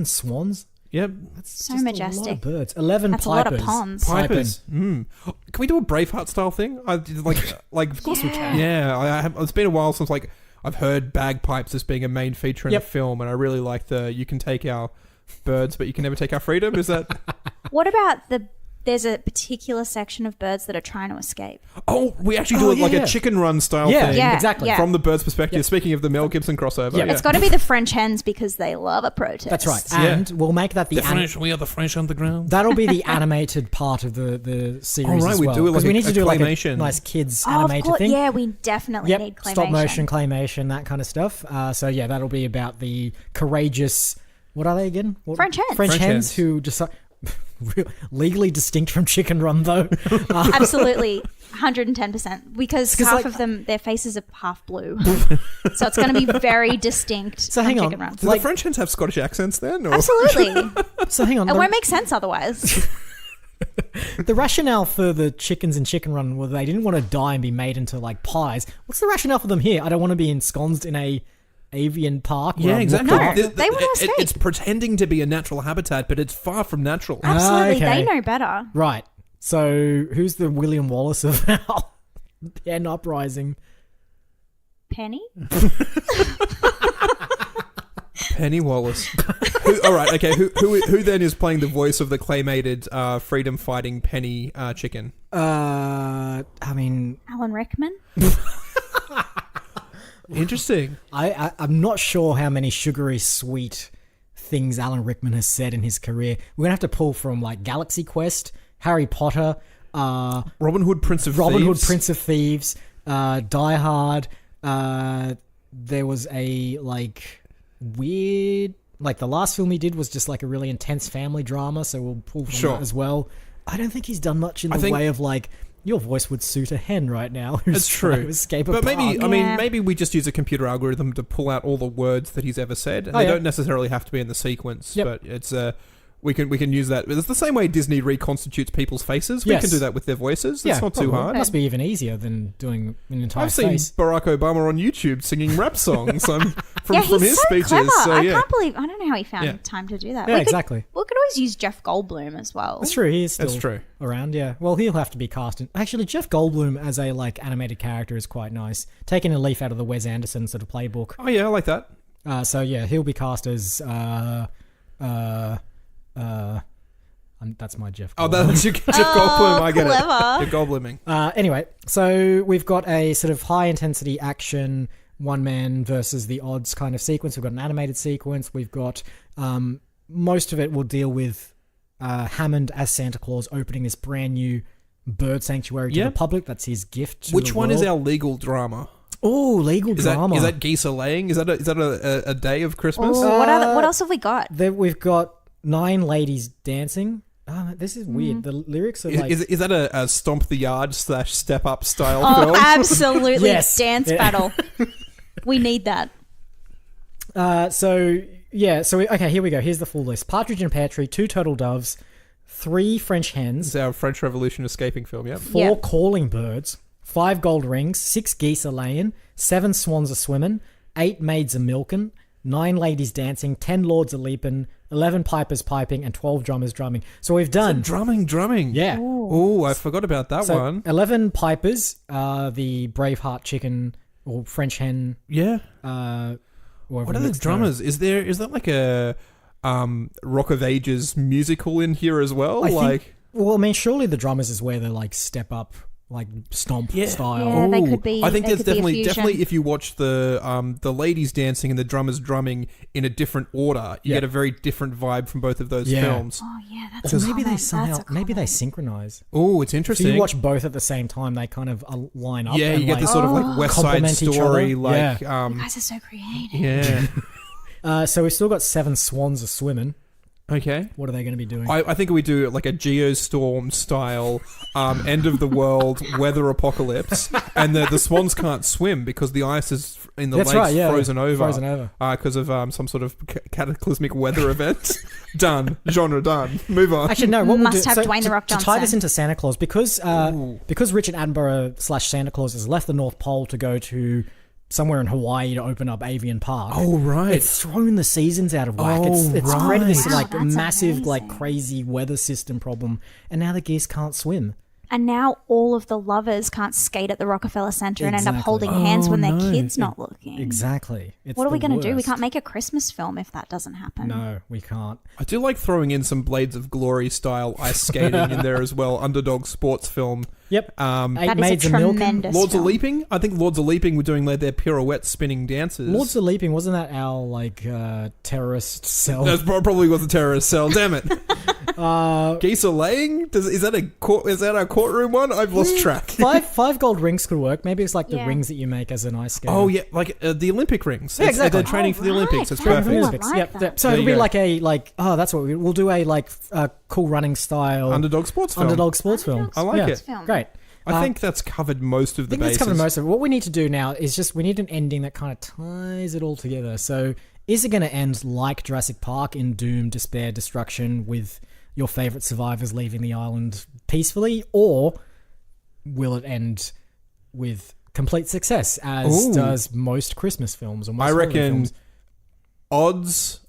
swans. Yep. That's so majestic. A lot of birds. 11 That's pipers. a lot of ponds. Pipers. Can we do a Braveheart style thing? Of course we can. Yeah, it's been a while since I've heard bagpipes as being a main feature in a film, and I really like you can take our birds, but you can never take our freedom. Is that? What about there's a particular section of birds that are trying to escape. Oh, we actually do it like a chicken run style thing. Yeah, exactly. From the bird's perspective. Speaking of the Mel Gibson crossover. Yeah. It's got to be the French hens because they love a protest. That's right. And we'll make that the French. We are the French underground. That'll be the animated part of the series as well. We do it like we need to do like claymation. a nice kids animated thing. Yeah, we definitely need claymation. Stop motion, claymation, that kind of stuff. So yeah, that'll be about the courageous... What are they again? French hens. French hens who decide... legally distinct from Chicken Run, though. Absolutely, 110%. Because half of them, their faces are half blue, so it's going to be very distinct. So hang on, Chicken Run. Do the French hens have Scottish accents then? Or? Absolutely. So hang on, it won't make sense otherwise. The rationale for the chickens in Chicken Run was they didn't want to die and be made into like pies. What's the rationale for them here? I don't want to be ensconced in a avian park. Yeah, exactly. No, they want to escape. It's pretending to be a natural habitat, but it's far from natural. Absolutely, okay. They know better. Right. So who's the William Wallace of our hen uprising? Penny? Penny Wallace. All right, okay. Who then is playing the voice of the claymated freedom-fighting Penny chicken? I mean... Alan Rickman? Interesting. I'm not sure how many sugary sweet things Alan Rickman has said in his career. We're gonna have to pull from like Galaxy Quest, Harry Potter, Robin Hood, Prince of Thieves, Die Hard. There was a like weird, like the last film he did was just like a really intense family drama, so we'll pull from that as well. I don't think he's done much in the way of like. Your voice would suit a hen right now. It's true. To escape a but maybe, park. maybe we just use a computer algorithm to pull out all the words that he's ever said, and they don't necessarily have to be in the sequence. Yep. But it's We can use that. It's the same way Disney reconstitutes people's faces. We Yes. can do that with their voices. It's not too probably. hard. It must be even easier than doing an entire I've seen face. Barack Obama on YouTube singing rap songs from He's his so speeches. clever. So, I yeah. can't believe. I don't know how he found time to do that. Yeah, We could exactly. always use Jeff Goldblum as well. That's true. He is still That's true. around. Yeah. Well, he'll have to be cast in. Actually, Jeff Goldblum as a animated character is quite nice. Taking a leaf out of the Wes Anderson sort of playbook. Oh yeah, I like that. So yeah, he'll be cast as that's my Jeff Goldblum. Oh, that's your Jeff Goldblum. I get clever. it. You're Goldbluming. Anyway, so we've got a sort of high intensity action one man versus the odds kind of sequence. We've got an animated sequence. We've got most of it will deal with Hammond as Santa Claus opening this brand new bird sanctuary to the public. That's his gift to Which the one is world. our legal drama? Oh, legal drama. Is that geese are laying? Is that a day of Christmas? Oh, what else have we got? We've got 9 ladies dancing. Oh, this is weird. The lyrics are like... Is that a Stomp the Yard / Step Up style Oh, film? absolutely. Yes. Dance battle. We need that. Okay, here we go. Here's the full list. Partridge in a Pear Tree, 2 turtle doves, 3 French hens. It's our French Revolution escaping film, yeah. 4 calling birds, 5 gold rings, 6 geese a laying, 7 swans a swimming, 8 maids a milking, 9 ladies dancing, 10 lords a leaping, 11 pipers piping, and 12 drummers drumming. So we've done... Drumming. Yeah. Oh, I forgot about that one. 11 pipers, the Braveheart chicken or French hen. Yeah. What are the drummers? Is there like a Rock of Ages musical in here as well? Surely the drummers is where they step up, stomp style. Yeah, they could be. I think they there's could be a definitely fusion. if you watch the ladies dancing and the drummers drumming in a different order, you get a very different vibe from both of those films. Oh yeah, that's So maybe they synchronize. Oh, it's interesting. If you watch both at the same time, they kind of line up. Yeah, and you get this sort of West Side complement each Story, other. You guys are so creative. yeah. So we've still got 7 swans a swimming. Okay. What are they going to be doing? I think we do like a Geostorm style end of the world weather apocalypse, and the swans can't swim because the ice is in the lakes frozen over because of some sort of cataclysmic weather event. Done. Genre done. Move on. Actually, no. What Must we'll do, have Dwayne The Rock to tie Johnson. this into Santa Claus, because Richard Attenborough / Santa Claus has left the North Pole to go to somewhere in Hawaii to open up Avian Park. Oh, right. It's thrown the seasons out of whack. It's right. created this Wow, that's massive, amazing. crazy weather system problem, and now the geese can't swim. And now all of the lovers can't skate at the Rockefeller Center and end up Exactly. holding hands when their no. kid's not looking. Exactly. It's What are we the going to do? We worst. can't make a Christmas film if that doesn't happen. No, we can't. I do like throwing in some Blades of Glory style ice skating in there as well. Underdog sports film. Yep. That is Maids a a Milking. tremendous Lords film. of Leaping. I think Lords of Leaping were doing their pirouette spinning dances. Lords of Leaping, wasn't that our terrorist cell? That probably was a terrorist cell. Damn it. Geese are laying. Is that our courtroom one? I've lost track. Five gold rings could work. Maybe it's like the Yeah. rings that you make as an ice skater. Oh yeah, like the Olympic rings. Yeah, exactly. They're training for the Oh, Olympics. right. It's Yeah, perfect. I Olympics. like Yep. that. Yep. So There it'll you be go. that's what we'll do a cool running style Underdog sports film. underdog sports film. I like Yeah. it. Film. Great. I think that's covered most of the I think that's bases. covered most of it. What we need to do now is we need an ending that kind of ties it all together. So is it going to end like Jurassic Park in doom, despair, destruction with your favourite survivors leaving the island peacefully, or will it end with complete success as does most Christmas films or most I holiday reckon films?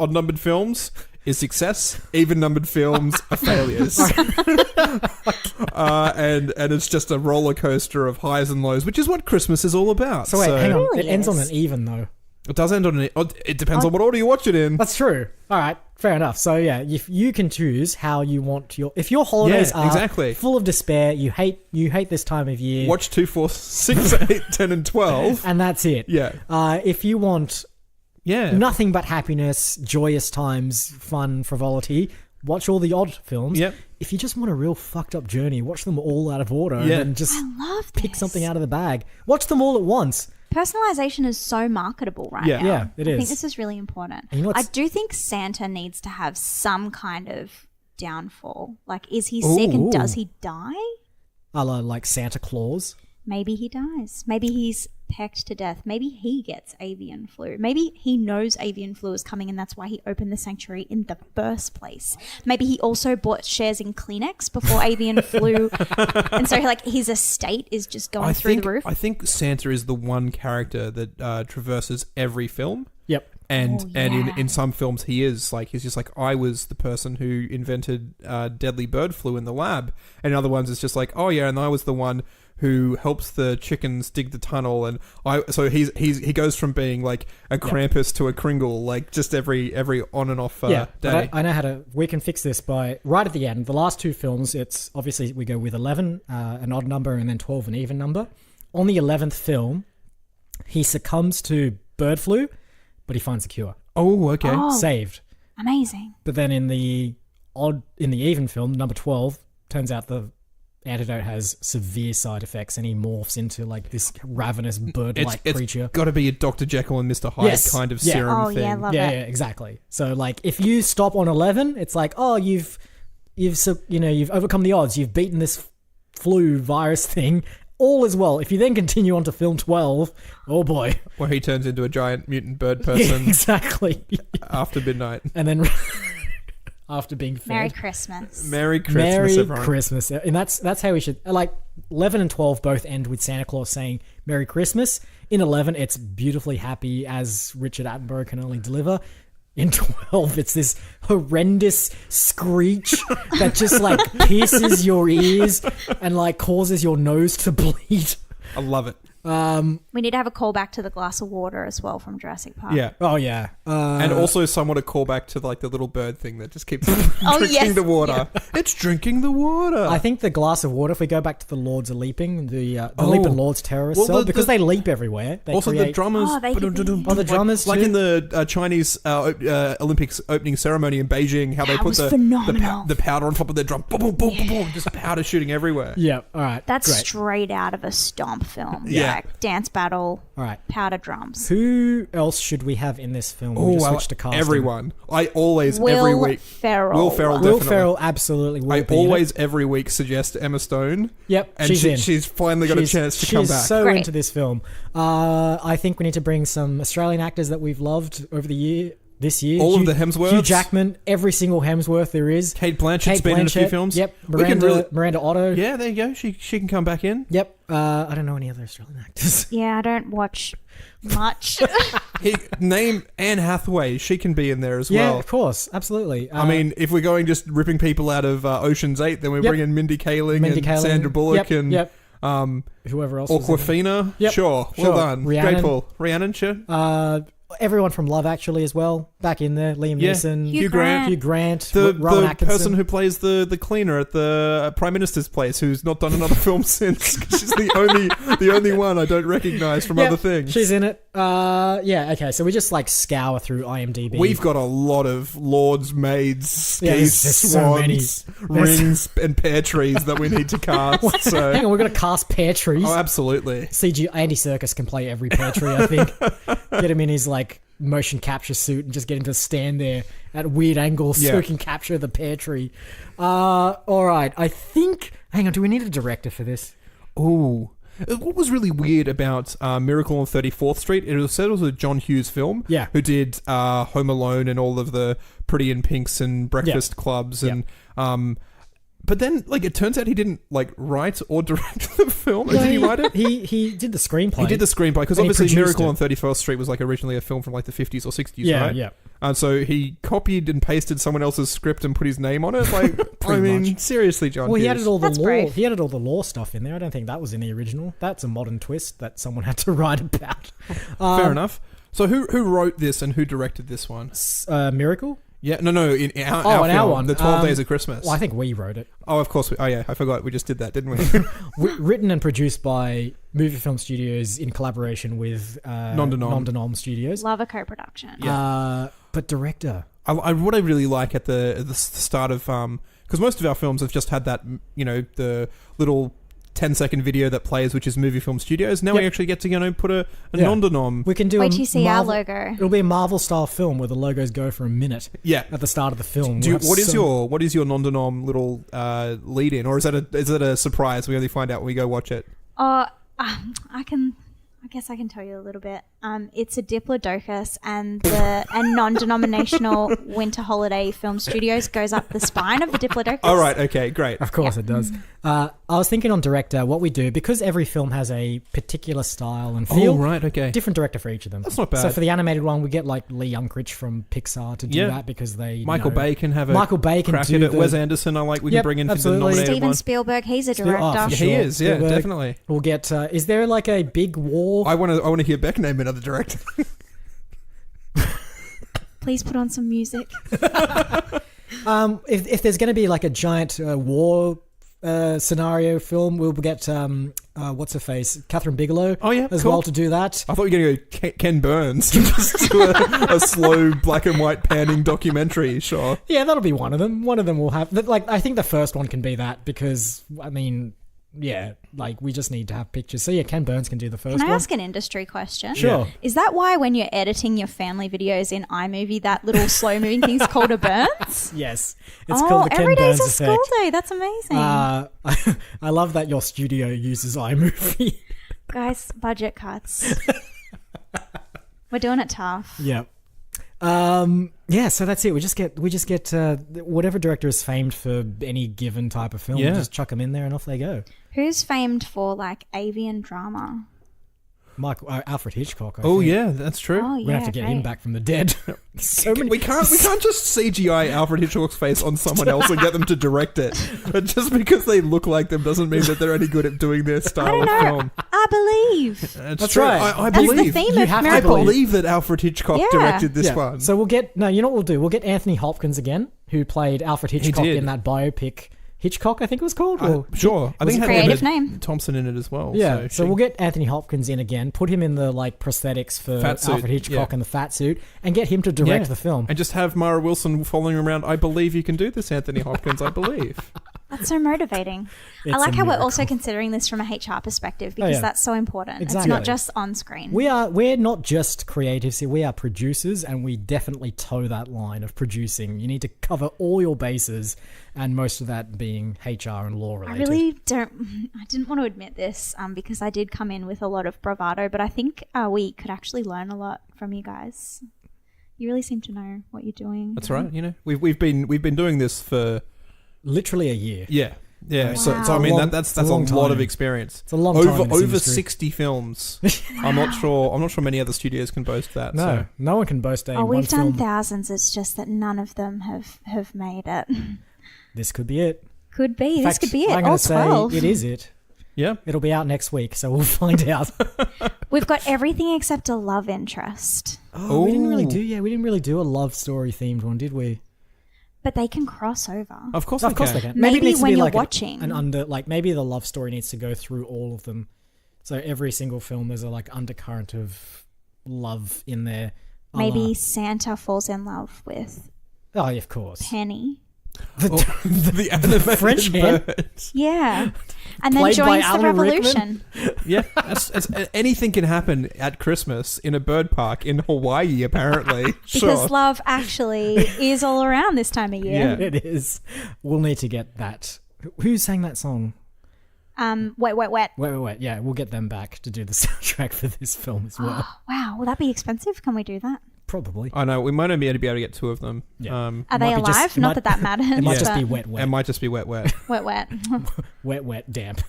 odd numbered films is success. Even numbered films are failures. And it's just a roller coaster of highs and lows, which is what Christmas is all about. So wait, hang on. really It ends on is. an even though. It does end on it depends on what order you watch it in. That's true. All right, fair enough. So yeah, if you can choose how you want if your holidays Yeah, are exactly. full of despair, you hate this time of year, Watch 2, 4, 6, 8, 10, and 12. and that's it. Yeah. If you want Yeah. nothing but happiness, joyous times, fun, frivolity, watch all the odd films. Yep. If you just want a real fucked up journey, watch them all out of order Yeah. and just I love pick this. something out of the bag. Watch them all at once. Personalization is so marketable right Yeah. now. Yeah, it I is. think this is really important. And you know I what's- do think Santa needs to have some kind of downfall. Like, is he sick and Ooh. does he die? A la like Santa Claus. Maybe he dies. Maybe he's pecked to death. Maybe he gets avian flu. Maybe he knows avian flu is coming and that's why he opened the sanctuary in the first place. Maybe he also bought shares in Kleenex before avian flu. And so like his estate is just going through the roof. I think Santa is the one character that traverses every film. Yep. And in some films he's just like, I was the person who invented deadly bird flu in the lab. And in other ones it's just like, oh yeah, and I was the one who helps the chickens dig the tunnel, and he goes from being like a Krampus to a Kringle, like just every on and off day. But I know how to. We can fix this by right at the end. The last two films, it's obviously we go with 11, an odd number, and then 12, an even number. On the 11th film, he succumbs to bird flu, but he finds a cure. Oh, okay. Saved. Amazing. But then in the even film, number 12, turns out the antidote has severe side effects and he morphs into like this ravenous bird-like creature. It's got to be a Dr. Jekyll and Mr. Hyde kind of serum thing. Yeah, love yeah, it. Exactly. So like if you stop on 11, it's like, oh, you've overcome the odds. You've beaten this flu virus thing. All is well. If you then continue on to film 12, oh boy. Where he turns into a giant mutant bird person. Exactly. After midnight. And then after being fed. Merry Christmas. Merry Christmas, everyone. Merry Christmas. And that's how we should, like 11 and 12 both end with Santa Claus saying Merry Christmas. In 11, it's beautifully happy as Richard Attenborough can only deliver. In 12, it's this horrendous screech that just like pierces your ears and like causes your nose to bleed. I love it. We need to have a callback to the glass of water as well from Jurassic Park. Yeah. Oh, yeah. And also somewhat a callback to like the little bird thing that just keeps drinking the water. Yeah. It's drinking the water. I think the glass of water, if we go back to the Lords of Leaping, the Leaping Lords terrorist cell, because they leap everywhere. They also create... the drummers. the drummers like too. in the Chinese Olympics opening ceremony in Beijing, how they put the powder on top of their drum. Boom, boom, boom, boom, boom. Just powder shooting everywhere. Yeah, all right. That's great. Straight out of a Stomp film. Yeah. Like dance battle. All right. Powder drums. Who else should we have in this film? We just switched to casting. Everyone. I always, Will every week. Ferrell. Will Ferrell, definitely. Will Ferrell absolutely will I be always, every week, suggest Emma Stone. Yep, and she's in. She's finally got a chance to come back. She's so Great. into this film. I think we need to bring some Australian actors that we've loved over the year. This year, all of the Hemsworths, Hugh Jackman, every single Hemsworth there is. Kate Blanchett's been in a few films. Yep, Miranda Otto. Yeah, there you go. She can come back in. Yep. I don't know any other Australian actors. Yeah, I don't watch much. Name Anne Hathaway. She can be in there as well. Yeah, of course, absolutely. I mean, if we're going just ripping people out of Ocean's 8, then we bring in Mindy Kaling, Sandra Bullock and whoever else. Awkwafina. Yep. Sure, well done. Rhiannon. Great pull. Rhiannon, sure. Everyone from Love Actually as well, back in there. Liam Neeson, Hugh Grant, the Rowan Atkinson. person who plays the cleaner at the Prime Minister's place, who's not done another film since. She's the only one I don't recognise from other things. She's in it. Yeah. Okay. So we just like scour through IMDb. We've got a lot of lords, maids, geese, so many rings, and pear trees that we need to cast. So hang on, we're gonna cast pear trees. Oh, absolutely. CG Andy Serkis can play every pear tree. I think. Get him in his like motion capture suit and just get him to stand there at weird angles so he can capture the pear tree. All right, I think. Hang on, do we need a director for this? Ooh. What was really weird about Miracle on 34th Street, it was said it was a John Hughes film, who did Home Alone and all of the Pretty in Pinks and Breakfast Clubs and but then, like, it turns out he didn't, like, write or direct the film. Did he write it? He did the screenplay. He did the screenplay, because obviously Miracle on 31st Street was, like, originally a film from, like, the 50s or 60s, right? Yeah. And so he copied and pasted someone else's script and put his name on it. Like, I mean, seriously, John Hughes. He added all the law. He added all the law stuff in there. I don't think that was in the original. That's a modern twist that someone had to write about. Fair enough. So who wrote this and who directed this one? Miracle? Yeah, no, in our film, one. The 12 Days of Christmas. Well, I think we wrote it. Oh, of course. I forgot. We just did that, didn't we? Written and produced by Movie Film Studios in collaboration with Nom de Nom Studios. Love a co-production. Yeah. But director. What I really like at the start of... because most of our films have just had that, the little 10-second video that plays, which is Movie Film Studios. Now we actually get to put a nom de nom. We can do. Wait till you see our logo. It'll be a Marvel style film where the logos go for a minute. Yeah. At the start of the film. What is your nom de nom little lead in, or is that a surprise? We only find out when we go watch it. I can I guess I can tell you a little bit. It's a Diplodocus, and the non-denominational winter holiday film studios goes up the spine of the Diplodocus. All right, okay, great. Of course it does. I was thinking on director, what we do, because every film has a particular style and feel. Oh, right, okay. Different director for each of them. That's not bad. So for the animated one, we get like Lee Unkrich from Pixar to do that because they. Michael Bay can have a crack at it. Wes Anderson, we can bring in for the nominated Steven one. Spielberg, he's a director. Sure. He is, yeah, Spielberg. definitely. We'll get. Is there like a big war? I want to hear Beck name another director. Please put on some music. If there's going to be like a giant war scenario film, we'll get what's her face, Catherine Bigelow. Oh yeah, as cool. well to do that. I thought you were going to go Ken Burns to just do a slow black and white panning documentary. Sure. Yeah, that'll be one of them. One of them will have. Like, I think the first one can be that because I mean. Yeah, like we just need to have pictures. So yeah, Ken Burns can do the first one. Can I ask an industry question? Sure. Is that why when you're editing your family videos in iMovie, that little slow moving thing's called a Burns? Yes. It's called the Ken every Burns day's a effect. school day. That's amazing. I love that your studio uses iMovie. Guys, budget cuts. We're doing it tough. Yeah. Yeah, so that's it. We just get whatever director is famed for any given type of film. Yeah. We just chuck them in there and off they go. Who's famed for like avian drama? Alfred Hitchcock. I Oh think. yeah, that's true. Oh, We're gonna have to get him back from the dead. So many. We can't just CGI Alfred Hitchcock's face on someone else and get them to direct it. But just because they look like them doesn't mean that they're any good at doing their style of film. I believe. That's true. right. I That's believe. the theme You of have to Miracle. I believe that Alfred Hitchcock directed this one. So we'll get you know what we'll do? We'll get Anthony Hopkins again, who played Alfred Hitchcock did. in that biopic. Hitchcock, I think it was called. Sure. I think it had creative name. Thompson in it as well. Yeah, so we'll get Anthony Hopkins in again, put him in the like prosthetics for Fat suit, Alfred Hitchcock yeah. and the fat suit, and get him to direct the film. And just have Mara Wilson following around. I believe you can do this, Anthony Hopkins. I believe. That's so motivating. It's I like a how we're miracle. also considering this from a HR perspective because yeah. that's so important. Exactly. It's not just on screen. We're not just creatives here, we are producers, and we definitely toe that line of producing. You need to cover all your bases, and most of that being HR and law related. I didn't want to admit this because I did come in with a lot of bravado, but I think we could actually learn a lot from you guys. You really seem to know what you're doing. That's right. You know, we've been doing this for literally a year. Yeah. Yeah, Wow. so I mean that's a long lot of time. experience. It's a long time in this over industry. 60 films. I'm not sure many other studios can boast that. No, so. no one can boast a Oh, one we've done film. thousands. It's just that none of them have made it. This could be it. Could be. In This fact, could be it. I'm All going to say 12. it is it. Yeah. It'll be out next week, so we'll find out. We've got everything except a love interest. Oh, we didn't really Ooh. we didn't really do a love story themed one, did we? But they can cross over. Of course Of course they they can. can. Maybe it needs to when be you're like watching. maybe the love story needs to go through all of them. So every single film there's a like undercurrent of love in there. Maybe Santa falls in love with Oh, of course. Penny. The animated French hand. bird. Yeah. And then Played by joins the Alan revolution. Yeah, anything can happen at Christmas in a bird park in Hawaii, apparently. Because Sure. love actually is all around this time of year. Yeah. It is. We'll need to get that. Who sang that song? Wet, wet, wet. Wait. Yeah, we'll get them back to do the soundtrack for this film as well. Wow, will that be expensive? Can we do that? Probably. I know we might only be able to get two of them. Yeah. Are Might they be just- alive? it Not might- that matters. It might just but be wet. It might just be wet. Wet, wet. Wet, damp.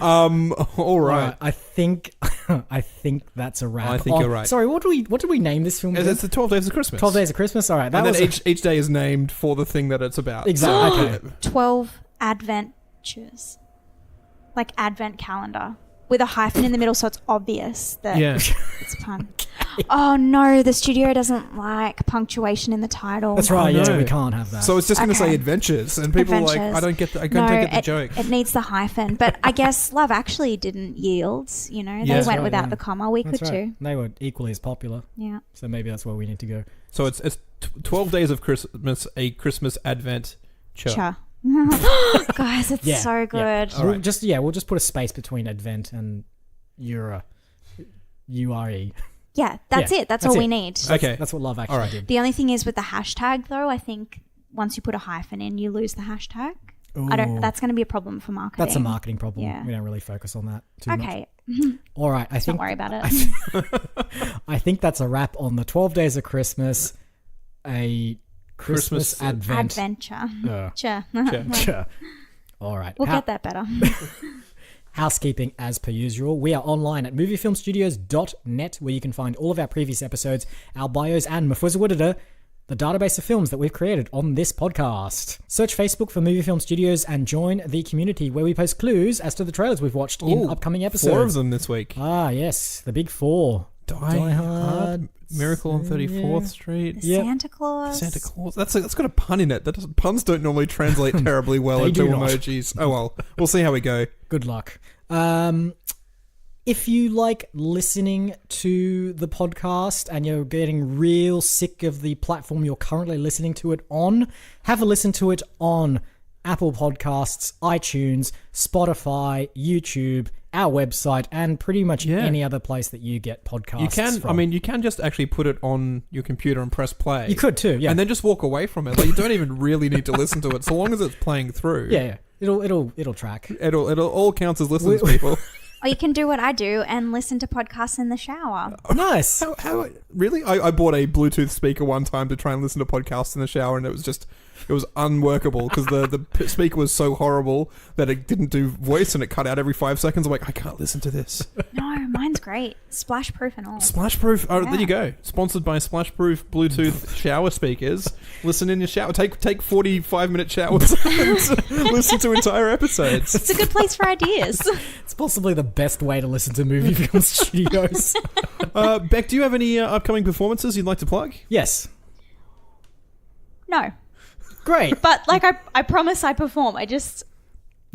All right. I think that's a wrap. I think you're right. Sorry, what did we name this film? It's the 12 Days of Christmas. 12 Days of Christmas. All right, that And was then each day is named for the thing that it's about. exactly. Okay. 12 adventures. Like advent calendar. With a hyphen in the middle so it's obvious that Yeah. it's fun. Oh no, the studio doesn't like punctuation in the title. That's right. Oh, Yeah, no. we can't have that. So it's just going to Okay. say adventures, and people are like, Adventures. I don't get the No, joke. It needs the hyphen. But I guess Love Actually didn't yield, you know. They Yeah. went That's right, without yeah. the comma. We That's could right. too. They were equally as popular. Yeah. So maybe that's where we need to go. So it's 12 Days of Christmas, a Christmas adventure. Cha. Guys, it's Yeah. so good. All right. We'll just put a space between Advent and Ure. URE. Yeah, that's Yeah, it. That's that's all it. we need. Okay. That's what Love Actually All right. did. The only thing is with the hashtag though, I think once you put a hyphen in, you lose the hashtag. Ooh. That's going to be a problem for marketing. That's a marketing problem. Yeah. We don't really focus on that too much. Okay. All right, Don't worry about it. I think that's a wrap on the 12 Days of Christmas, a Christmas adventure. Sure. All right. We'll get that better. Housekeeping as per usual. We are online at moviefilmstudios.net, where you can find all of our previous episodes, our bios, and the database of films that we've created on this podcast. Search Facebook for Movie Film Studios and join the community where we post clues as to the trailers we've watched in upcoming episodes. 4 of them this week. Ah, yes. The big 4. Die Hard, Miracle on 34th Street. Santa Claus. Santa Claus. That's got a pun in it. Puns don't normally translate terribly well into emojis. Oh well, we'll see how we go. Good luck. If you like listening to the podcast and you're getting real sick of the platform you're currently listening to it on, have a listen to it on Apple Podcasts, iTunes, Spotify, YouTube, our website, and pretty much any other place that you get podcasts from. You can just actually put it on your computer and press play. You could too, yeah. And then just walk away from it. Like, you don't even really need to listen to it, so long as it's playing through. Yeah. It'll track. It'll all counts as listens, people. Or you can do what I do and listen to podcasts in the shower. Nice. How really? I bought a Bluetooth speaker one time to try and listen to podcasts in the shower, and it was unworkable because the speaker was so horrible that it didn't do voice and it cut out every 5 seconds. I'm like, I can't listen to this. No, mine's great. Splashproof and all. Splashproof. Oh, there you go. Sponsored by Splashproof Bluetooth shower speakers. Listen in your shower. Take 45-minute showers and listen to entire episodes. It's a good place for ideas. It's possibly the best way to listen to Movie Film Studios. Beck, do you have any upcoming performances you'd like to plug? Yes. No. Great. But I promise I perform. I just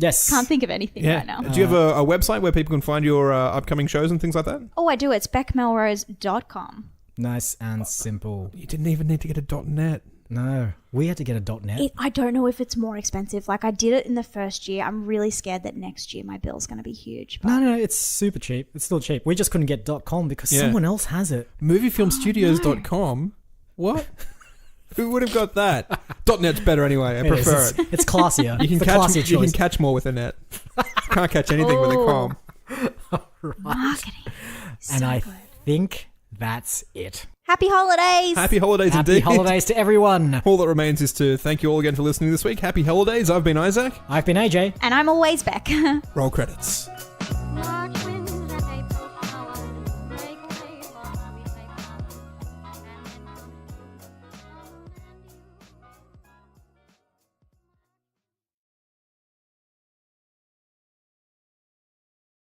can't think of anything right now. Do you have a website where people can find your upcoming shows and things like that? Oh, I do. It's beckmelrose.com. Nice and simple. You didn't even need to get a .net. No, we had to get a .net. I don't know if it's more expensive. Like, I did it in the first year. I'm really scared that next year my bill's going to be huge. But... No, it's super cheap. It's still cheap. We just couldn't get .com because someone else has it. Moviefilmstudios.com? What? Who would have got that? .net's better anyway. I prefer it. It's classier. You can catch more with a net. Can't catch anything with a com. Right. Marketing. And I think that's it. Happy holidays. Happy holidays indeed. Happy holidays to everyone. All that remains is to thank you all again for listening this week. Happy holidays. I've been Isaac. I've been AJ. And I'm always Beck. Roll credits.